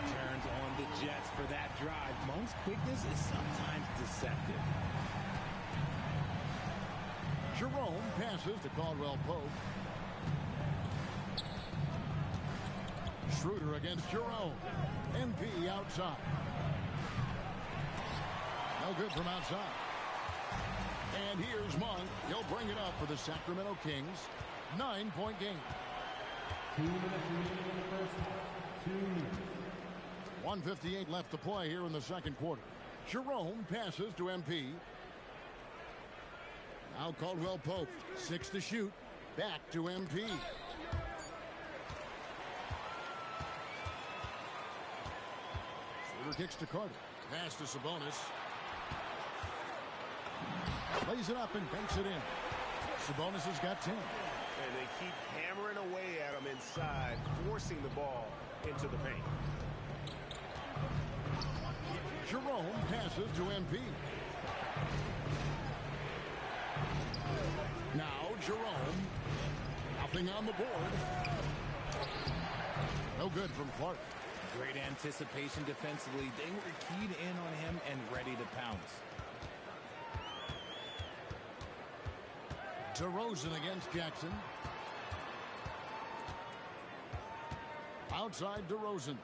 K: Turns on the Jets for that drive. Monk's quickness is sometimes deceptive.
I: Jerome passes to Caldwell Pope. Schroeder against Jerome. MP outside. No good from outside. And here's Monk. He'll bring it up for the Sacramento Kings. 9-point game.
M: 2 minutes remaining in the first half. 2 minutes.
I: 1:58 left to play here in the second quarter. Jerome passes to MP. Now Caldwell Pope. 6 to shoot. Back to MP. Schroeder kicks to Carter. Pass to Sabonis. Lays it up and banks it in. Sabonis has got 10.
L: And they keep hammering away at him inside, forcing the ball into the paint.
I: Jerome passes to MP. Now Jerome. Nothing on the board. No good from Clark.
K: Great anticipation defensively. They were keyed in on him and ready to pounce.
I: DeRozan against Jackson. Outside DeRozan.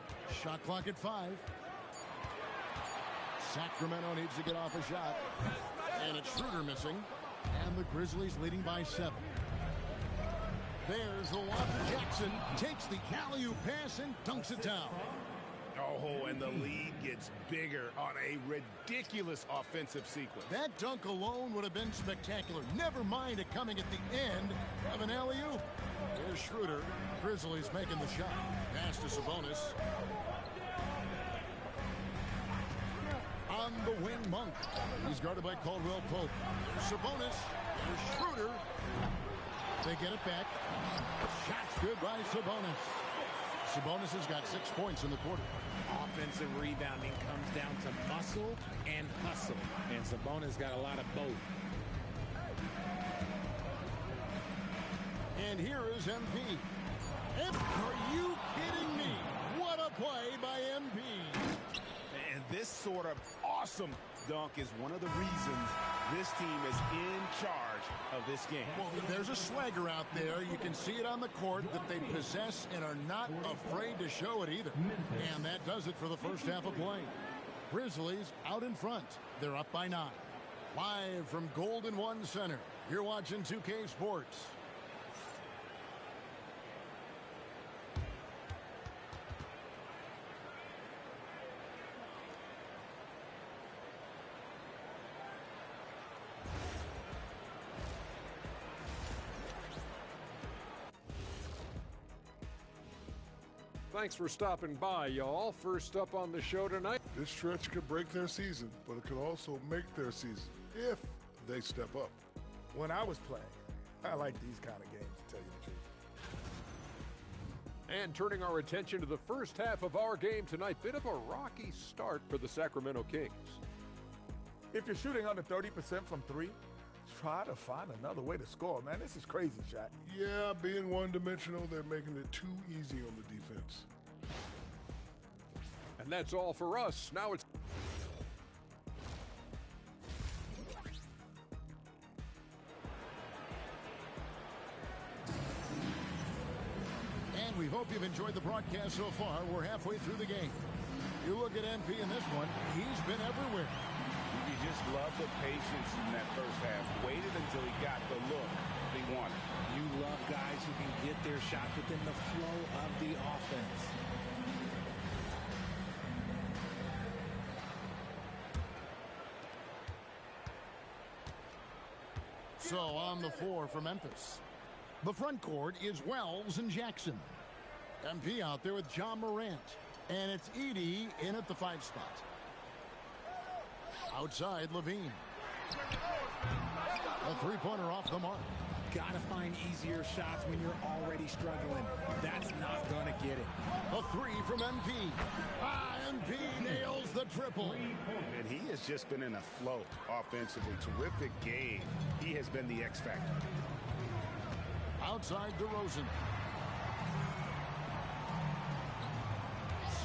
I: Shot clock at 5. Sacramento needs to get off a shot. And it's Schroeder missing. And the Grizzlies leading by 7. There's the lob to Jackson. Takes the alley-oop pass and dunks it down.
L: Oh, and the lead gets bigger on a ridiculous offensive sequence.
I: That dunk alone would have been spectacular. Never mind it coming at the end of an alley-oop. Here's Schroeder. Grizzlies making the shot. Pass to Sabonis. On the wing, Monk. He's guarded by Caldwell Pope. Sabonis. Here's Schroeder. They get it back. Shot's good by Sabonis. Sabonis has got 6 points in the quarter.
K: Offensive rebounding comes down to muscle and hustle. And Sabonis got a lot of both.
I: And here is MP. Are you kidding me? What a play by MP.
L: And this sort of awesome dunk is one of the reasons this team is in charge of this game.
I: Well, there's a swagger out there. You can see it on the court that they possess and are not afraid to show it either. And that does it for the first half of play. Grizzlies out in front. They're up by 9. Live from Golden One Center. You're watching 2K Sports.
E: Thanks for stopping by, y'all. First up on the show tonight.
F: This stretch could break their season, but it could also make their season if they step up.
O: When I was playing, I like these kind of games, to tell you the truth.
E: And turning our attention to the first half of our game tonight, bit of a rocky start for the Sacramento Kings.
O: If you're shooting under 30% from 3, try to find another way to score, man. This is crazy, Shaq.
F: Yeah, being one-dimensional, they're making it too easy on the defense.
E: And that's all for us. Now it's...
I: And we hope you've enjoyed the broadcast so far. We're halfway through the game. You look at MP in this one, he's been everywhere.
L: You just love the patience in that first half. Waited until he got the look he wanted.
K: You love guys who can get their shots within the flow of the offense.
I: So on the floor for Memphis. The front court is Wells and Jackson. MP out there with John Morant. And it's Edey in at the 5 spot. Outside, Levine. A three-pointer off the mark.
K: Got to find easier shots when you're already struggling. That's not going to get it.
I: A 3 from MP. MP nails the triple.
L: And he has just been in a flow offensively. Terrific game. He has been the X factor.
I: Outside, DeRozan.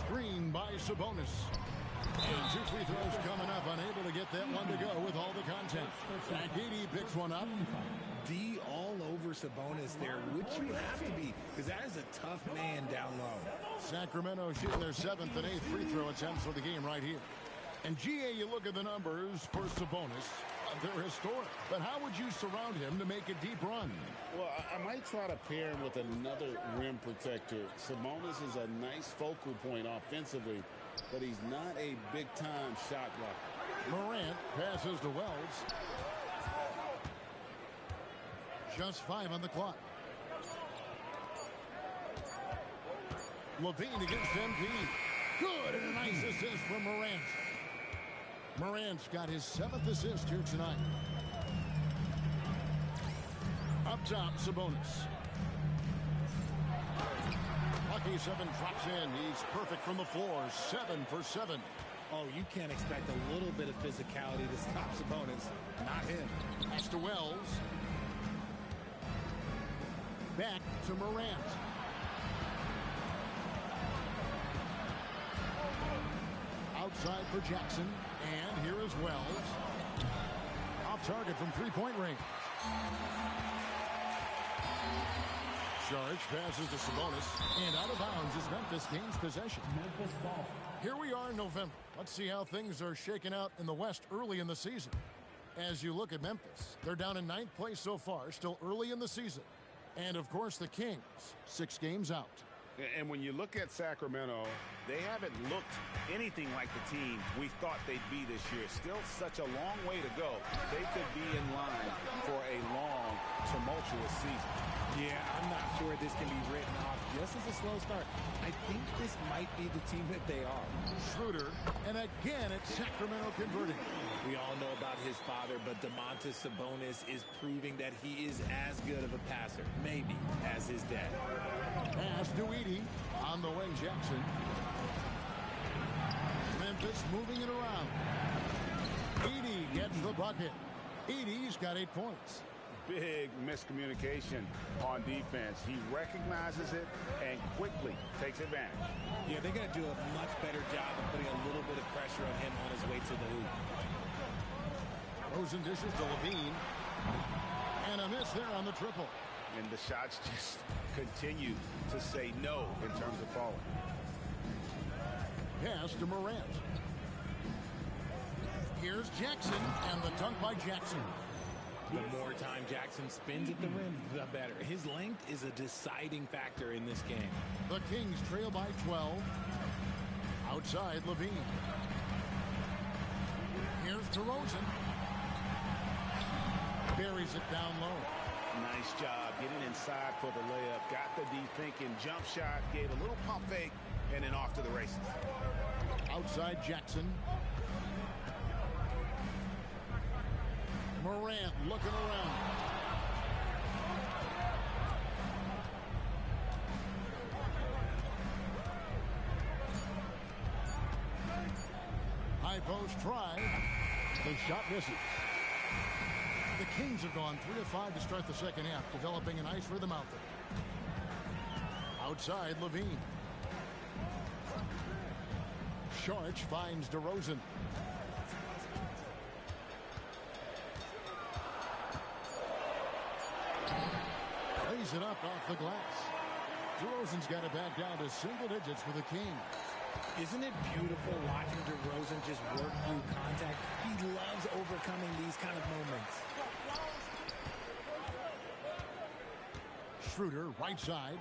I: Screen by Sabonis. And 2 free throws coming up. Unable to get that one to go with all the content. Edey picks one up.
K: D all over Sabonis there, which you have to be, because that is a tough man down low.
I: Sacramento shooting their 7th and 8th free throw attempts for the game right here. And GA, you look at the numbers for Sabonis. They're historic. But how would you surround him to make a deep run?
J: Well, I might try to pair him with another rim protector. Sabonis is a nice focal point offensively, but he's not a big-time shot blocker.
I: Morant passes to Wells. Just 5 on the clock. Levine against MP. Good, and a nice assist from Morant. Morant's got his 7th assist here tonight. Up top, Sabonis. Lucky 7 drops in. He's perfect from the floor. 7 for 7.
K: Oh, you can't expect a little bit of physicality to stop Sabonis. Not him.
I: Pass to Wells. Back to Morant. Outside for Jackson. And here is Wells. Off target from three-point range. Saric passes to Sabonis. And out of bounds as Memphis gains possession.
M: Memphis ball.
I: Here we are in November. Let's see how things are shaking out in the West early in the season. As you look at Memphis, they're down in 9th place so far, still early in the season. And, of course, the Kings, 6 games out.
L: And when you look at Sacramento, they haven't looked anything like the team we thought they'd be this year. Still such a long way to go. They could be in line for a long, tumultuous season.
K: Yeah, I'm not sure this can be written off just as a slow start. I think this might be the team that they are.
I: Schroeder, and again it's Sacramento converting.
K: We all know about his father, but Domantas Sabonis is proving that he is as good of a passer, maybe, as his dad.
I: Pass to Edey. On the wing, Jackson. Memphis moving it around. Edey gets the bucket. Edey's got 8 points.
L: Big miscommunication on defense. He recognizes it and quickly takes advantage.
K: Yeah, they're going to do a much better job of putting a little bit of pressure on him on his way to the hoop.
I: Rosen dishes to Levine. And a miss there on the triple.
L: And the shots just continue to say no in terms of falling.
I: Pass to Morant. Here's Jackson, and the dunk by Jackson.
K: The more time Jackson spins at the rim, the better. His length is a deciding factor in this game.
I: The Kings trail by 12. Outside, Levine. Here's DeRozan. Buries it down low.
L: Nice job getting inside for the layup. Got the D thinking, jump shot, gave a little pump fake, and then off to the races.
I: Outside Jackson. Morant looking around. High post try. The shot misses. The Kings have gone 3 of 5 to start the second half, developing a nice rhythm out there. Outside, Levine. Saric finds DeRozan. Lays it up off the glass. DeRozan's got it back down to single digits for the Kings.
K: Isn't it beautiful watching DeRozan just work through contact? He loves overcoming these kind of moments.
I: Schroeder, right side.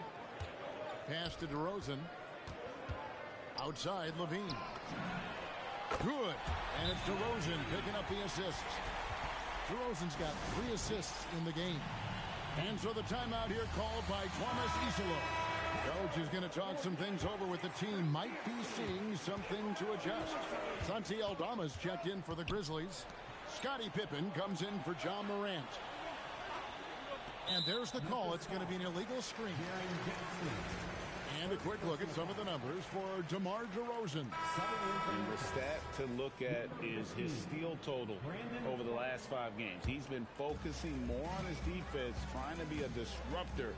I: Pass to DeRozan. Outside, Levine. Good. And it's DeRozan picking up the assist. DeRozan's got 3 assists in the game. And so the timeout here called by Thomas Isolo. Coach is going to talk some things over with the team. Might be seeing something to adjust. Santi Aldama's checked in for the Grizzlies. Scottie Pippen comes in for John Morant. And there's the call. It's going to be an illegal screen. And a quick look at some of the numbers for DeMar DeRozan.
L: And the stat to look at is his steal total over the last 5 games. He's been focusing more on his defense, trying to be a disruptor,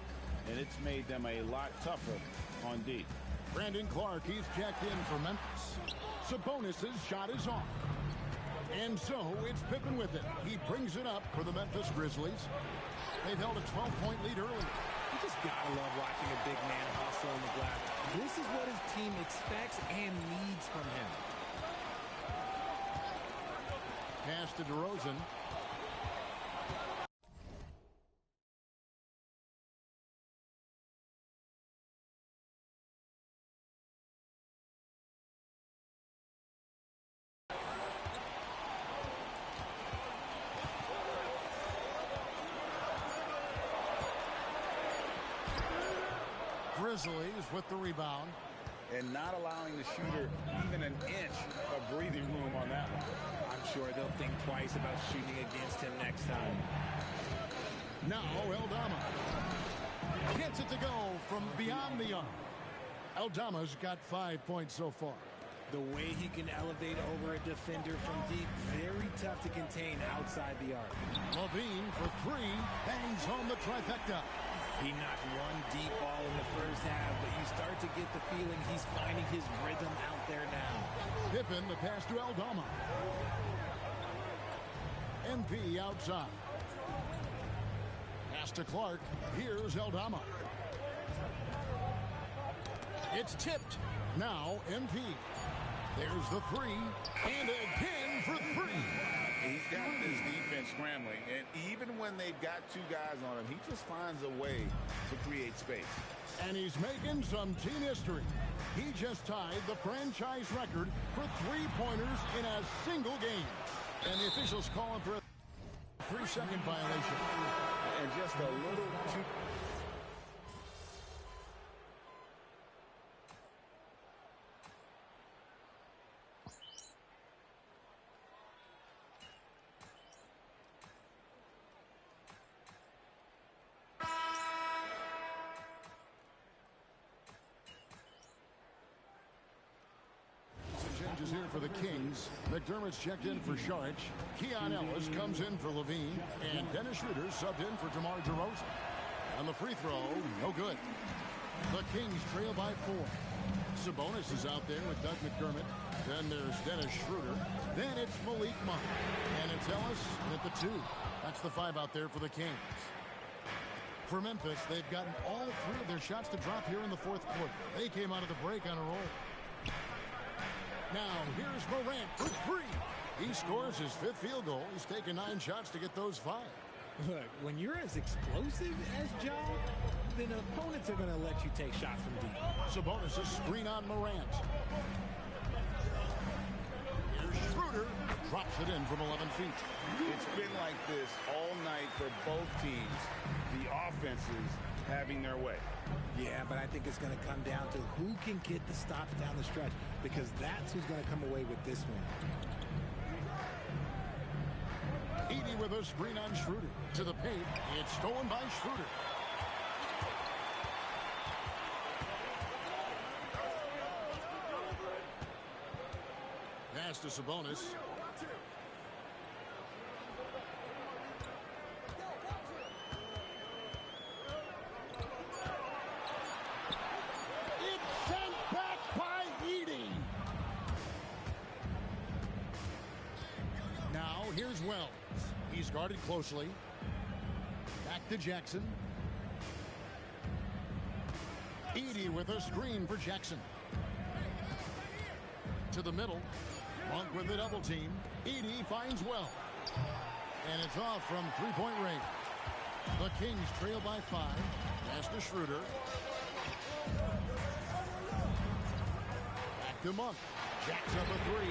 L: and it's made them a lot tougher on D.
I: Brandon Clark, he's checked in for Memphis. Sabonis' shot is off. And so it's Pippen with it. He brings it up for the Memphis Grizzlies. They've held a 12-point lead early.
K: You just gotta love watching a big man hustle on the glass. This is what his team expects and needs from him.
I: Pass to DeRozan. Grizzlies with the rebound.
L: and not allowing the shooter even an inch of breathing room on that one.
K: I'm sure they'll think twice about shooting against him next time.
I: Now Aldama gets it to go from beyond the arc. Aldama's got 5 points so far.
K: The way he can elevate over a defender from deep, very tough to contain outside the arc.
I: LaVine for three, bangs home the trifecta.
K: He knocked one deep ball in the first half, but you start to get the feeling he's finding his rhythm out there now.
I: Pippen, the pass to Aldama. MP outside. Pass to Clark. Here's Aldama. It's tipped. Now MP. There's the three, and again for three.
L: He's got this defense scrambling, and even when they've got two guys on him, he just finds a way to create space.
I: And he's making some team history. He just tied the franchise record for three-pointers in a single game. And the officials calling for a 3-second violation.
L: And just a little too...
I: Changes here for the Kings. McDermott's checked in for Saric. Keon Ellis comes in for LaVine. And Dennis Schroeder subbed in for DeMar DeRozan. On the free throw, no good. The Kings trail by 4. Sabonis is out there with Doug McDermott. Then there's Dennis Schroeder. Then it's Malik Monk. And it's Ellis at the 2. That's the 5 out there for the Kings. For Memphis, they've gotten all 3 of their shots to drop here in the fourth quarter. They came out of the break on a roll. Now, here's Morant for 3. He scores his 5th field goal. He's taken 9 shots to get those 5.
K: Look, when you're as explosive as Ja, then opponents are going to let you take shots from deep.
I: Sabonis' screen on Morant. Here's Schroeder. Drops it in from 11 feet.
L: It's been like this all night for both teams. The offenses having their way.
K: Yeah, but I think it's going to come down to who can get the stops down the stretch, because that's who's going to come away with this one.
I: Edey with a screen on Schroeder. To the paint. It's stolen by Schroeder. Pass to Sabonis. Here's Wells. He's guarded closely. Back to Jackson. Edey with a screen for Jackson. To the middle. Monk with the double team. Edey finds Wells. And it's off from three-point range. The Kings trail by 5. Pass to Schroeder. Back to Monk. Jacks up a 3.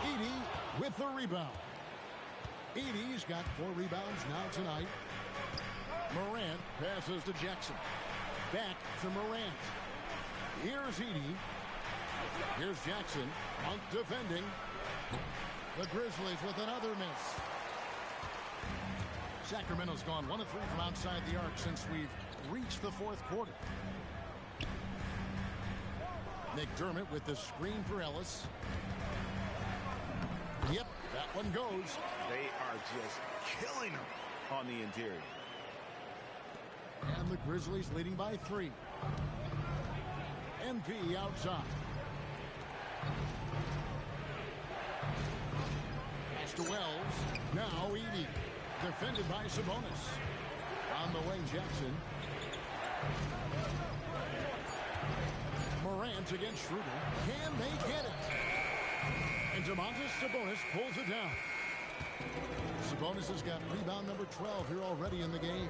I: Edey with the rebound. Edey's got 4 rebounds now tonight. Morant passes to Jackson. Back to Morant. Here's Edey. Here's Jackson. Monk defending. The Grizzlies with another miss. Sacramento's gone 1 of 3 from outside the arc since we've reached the fourth quarter. McDermott with the screen for Ellis. Yep, that one goes.
L: They are just killing them on the interior.
I: And the Grizzlies leading by 3. MP outside. Pass to Wells. Now Edey. Defended by Sabonis. On the way, Jackson. Morant against Schroeder. Can they get it? And Domantas Sabonis pulls it down. Sabonis has got rebound number 12 here already in the game.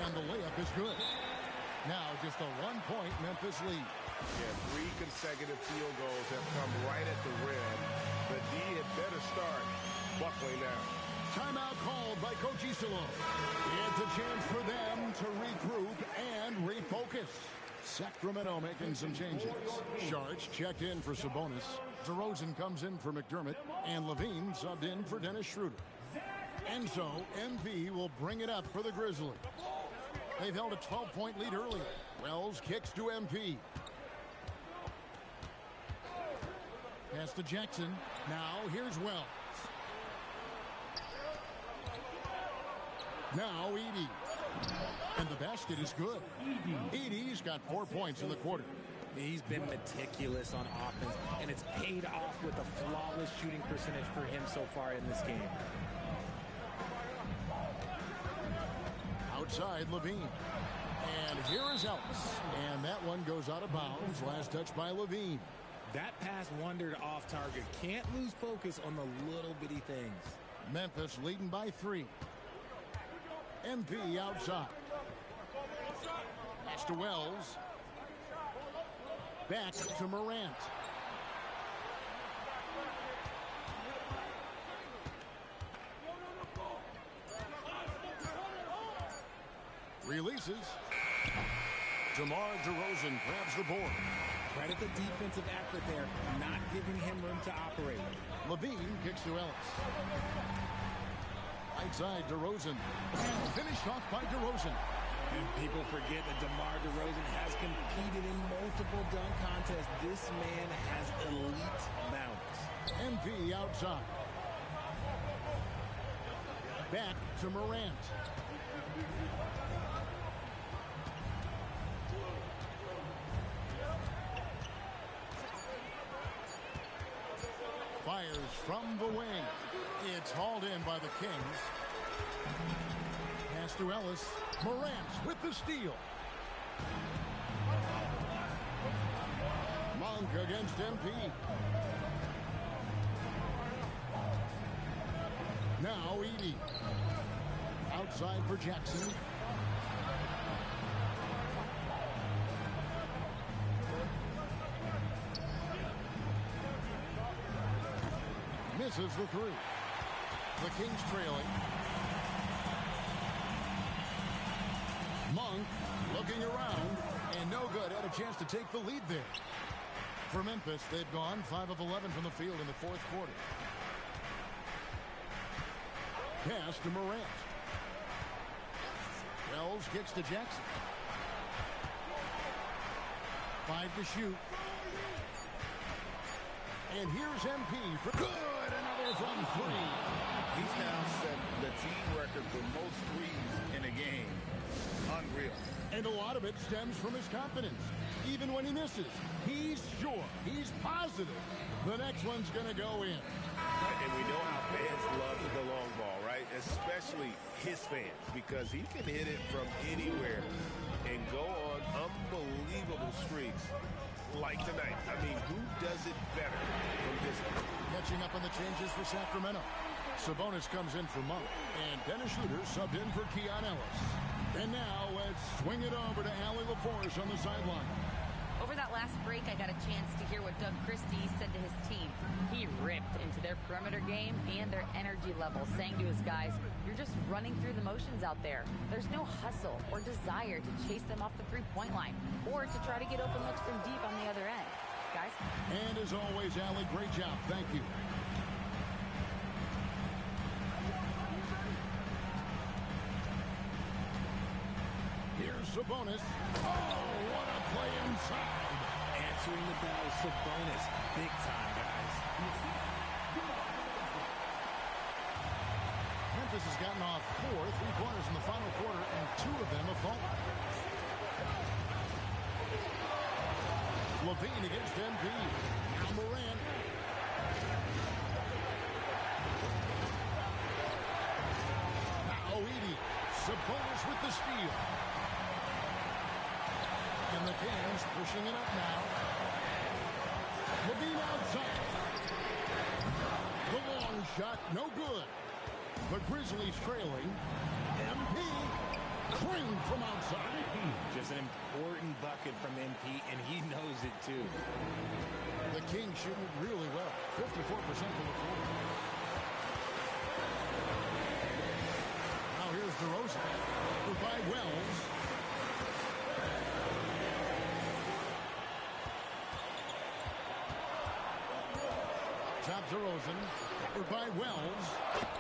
I: And the layup is good. Now just a 1-point Memphis lead.
L: Yeah, 3 consecutive field goals have come right at the rim. The D had better start buckling down.
I: Timeout called by Coach Isillo. It's a chance for them to regroup and refocus. Sacramento making some changes. Sharch checked in for Sabonis. DeRozan comes in for McDermott. And Levine subbed in for Dennis Schroeder. And so MP will bring it up for the Grizzlies. They've held a 12-point lead earlier. Wells kicks to MP. Pass to Jackson. Now here's Wells. Now Edey. And the basket is good. Edey's got 4 points in the quarter.
K: He's been meticulous on offense, and it's paid off with a flawless shooting percentage for him so far in this game.
I: Outside Levine. And here is Ellis. And that one goes out of bounds. Last touch by Levine.
K: That pass wandered off target. Can't lose focus on the little bitty things.
I: Memphis leading by 3. MP outside. Pass to Wells. Back to Morant. Releases. DeMar DeRozan grabs the board.
K: Credit the defensive effort there, not giving him room to operate.
I: Levine kicks to Ellis. Right side DeRozan. And finished off by DeRozan.
K: And people forget that DeMar DeRozan has competed in multiple dunk contests. This man has elite bounce.
I: MP outside. Back to Morant. Fires from the wing. It's hauled in by the Kings. Pass to Ellis. Morant with the steal. Monk against MP. Now Edey. Outside for Jackson. Misses the 3. The Kings trailing. Monk looking around, and no good. Had a chance to take the lead there. For Memphis, they've gone 5 of 11 from the field in the fourth quarter. Pass to Morant. Wells kicks to Jackson. 5 to shoot. And here's MP for good. Another from 3.
J: He's now set the team record for most threes in a game. Unreal.
I: And a lot of it stems from his confidence. Even when he misses, he's sure, he's positive the next one's going to go in.
L: And we know how fans love the long ball, right? Especially his fans, because he can hit it from anywhere and go on unbelievable streaks like tonight. I mean, who does it better from distance?
I: Catching up on the changes for Sacramento. Sabonis comes in for Monk, and Dennis Schroeder subbed in for Keon Ellis. And now let's swing it over to Allie LaForce on the sideline.
G: Over that last break, I got a chance to hear what Doug Christie said to his team. He ripped into their perimeter game and their energy level, saying to his guys, you're just running through the motions out there. There's no hustle or desire to chase them off the three-point line or to try to get open looks from deep on the other end. Guys?
I: And as always, Allie, great job. Thank you. Here's Sabonis. Oh, what a play inside.
K: Answering the bell, Sabonis. Big time, guys.
I: Memphis has gotten off 4 3-pointers in the final quarter, and 2 of them have fallen. Levine against MP. Now Morant. Now Edey. Sabonis with the steal. And the Kings pushing it up now. Levine outside. The long shot, no good. The Grizzlies trailing. MP clean from outside.
K: Just an important bucket from MP, and he knows it too.
I: The Kings shooting it really well. 54% from the floor. Now here's DeRozan. By Wells. Top to Rosen. Covered by Wells.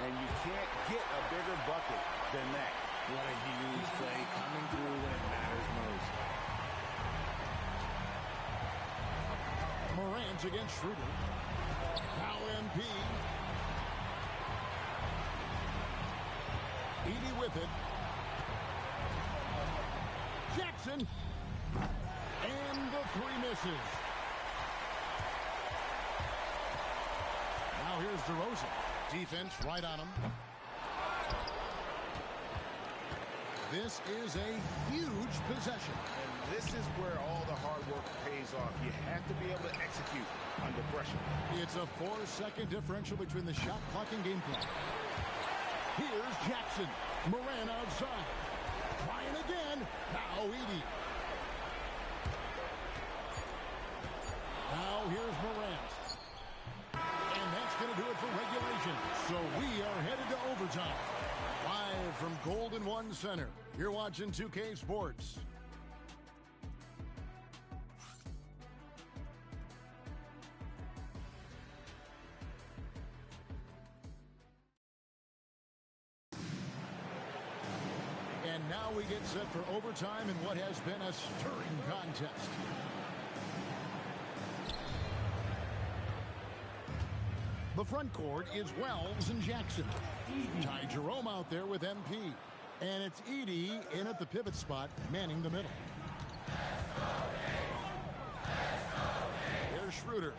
J: And you can't get a bigger bucket than that.
K: What a huge play coming through when it matters most.
I: Morant against Schroeder. Now MP. Edey with it. Jackson. And the three misses. Now here's DeRozan. Defense right on him. This is a huge possession.
J: And this is where all the hard work pays off. You have to be able to execute under pressure.
I: It's a 4-second differential between the shot clock and game clock. Here's Jackson. Morant outside. Trying again. Now Edey. Now here's Morant. And that's going to do it for regulation. So we are headed to overtime. Live from Golden One Center. You're watching 2K Sports. And now we get set for overtime in what has been a stirring contest. The front court is Wells and Jackson. Ty Jerome out there with MP. And it's Edey in at the pivot spot, manning the middle. Here's Schroeder.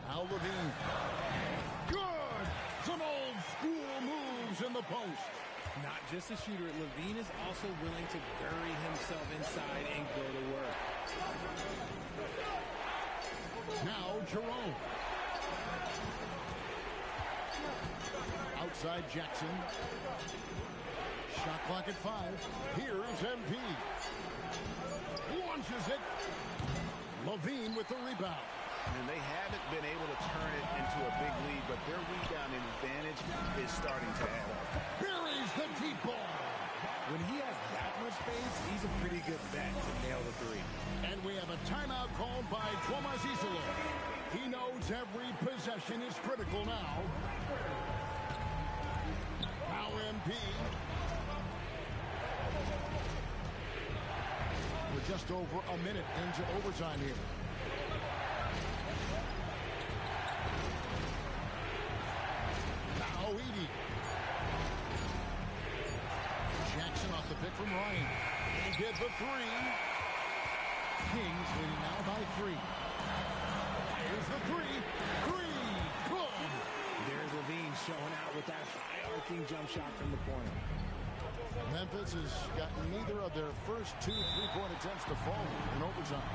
I: Now Levine. Good! Some old school moves in the post.
K: Not just a shooter, Levine is also willing to bury himself inside and go to work.
I: Now Jerome. Outside Jackson. Shot clock at 5. Here's MP. Launches it. Levine with the rebound.
J: And they haven't been able to turn it into a big lead, but their rebounding advantage is starting to add up.
I: Buries the deep ball.
K: When he has that much space, he's a pretty good bet to nail the three.
I: And we have a timeout called by Tomas Isolo. He knows every possession is critical now. Now MP. We're just over a minute into overtime here. Now Edey. Jackson off the pick from Ryan. He'll get the three. Kings leading now by 3. Here's the three. Boom!
K: There's Levine showing out with that high-arcing jump shot from the corner.
I: Memphis has gotten neither of their first 2 3-point attempts to fall in overtime.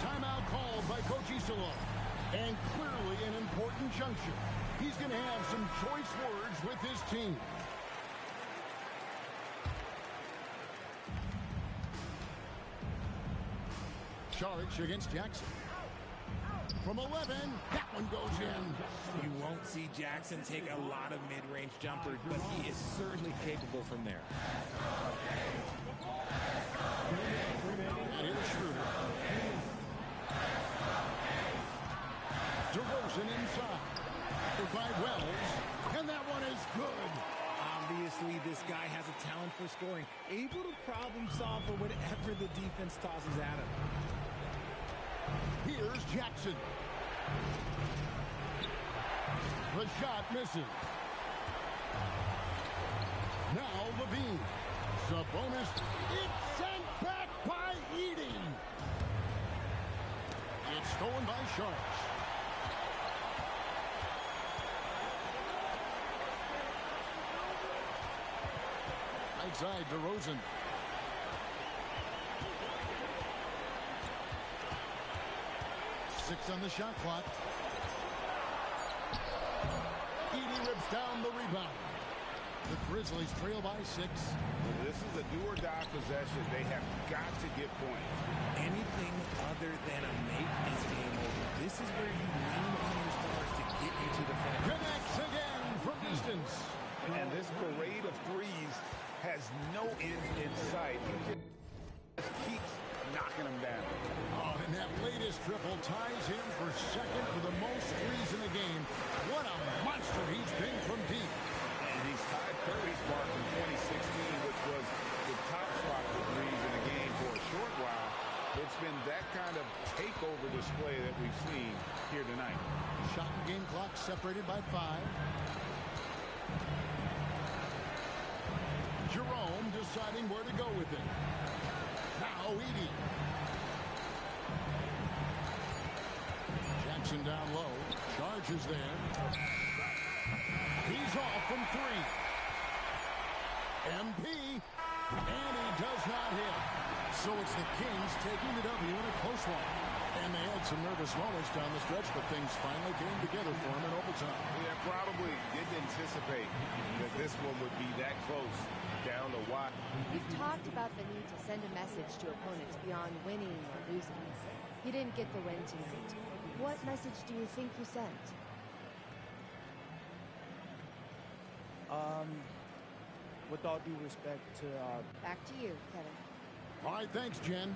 I: Timeout called by Coach Isolo. And clearly an important juncture. He's going to have some choice words with his team. Charge against Jackson. From 11, that one goes in.
K: You won't see Jackson take a lot of mid-range jumpers, but he is certainly capable from there.
I: And here's Schroeder. DeRozan inside. By Wells. And that one is good.
K: Obviously, this guy has a talent for scoring. Able to problem solve for whatever the defense tosses at him.
I: Here's Jackson. The shot misses. Now Levine. Sabonis. It's sent back by Edey. It's stolen by Sharks. Outside DeRozan. Six on the shot clock. Edey rips down the rebound. The Grizzlies trail by 6.
J: This is a do-or-die possession. They have got to get points.
K: Anything other than a make is game over. This is where you lean on your stars to get you to the finish.
I: Connects again from distance.
J: And this parade of threes has no end in sight. He just keeps
L: knocking him down.
I: Oh, and that latest triple ties him for second for the most threes in the game. What a monster he's been from deep.
L: And he's tied Curry's mark from 2016, which was the top spot for threes in the game for a short while. It's been that kind of takeover display that we've seen here tonight.
I: Shot and game clock separated by 5. Jerome deciding where to go with it. Now Edey. Jackson down low. Charges there. He's off from 3. MP. And he does not hit. So it's the Kings taking the W in a close one. And they had some nervous moments down the stretch, but things finally came together for them in overtime.
A: Yeah, probably didn't anticipate that this one would be that close down the wire.
P: You've talked about the need to send a message to opponents beyond winning or losing. You didn't get the win tonight. What message do you think you sent?
H: With all due respect to
P: Back to you, Kevin.
I: All right, thanks, Jen.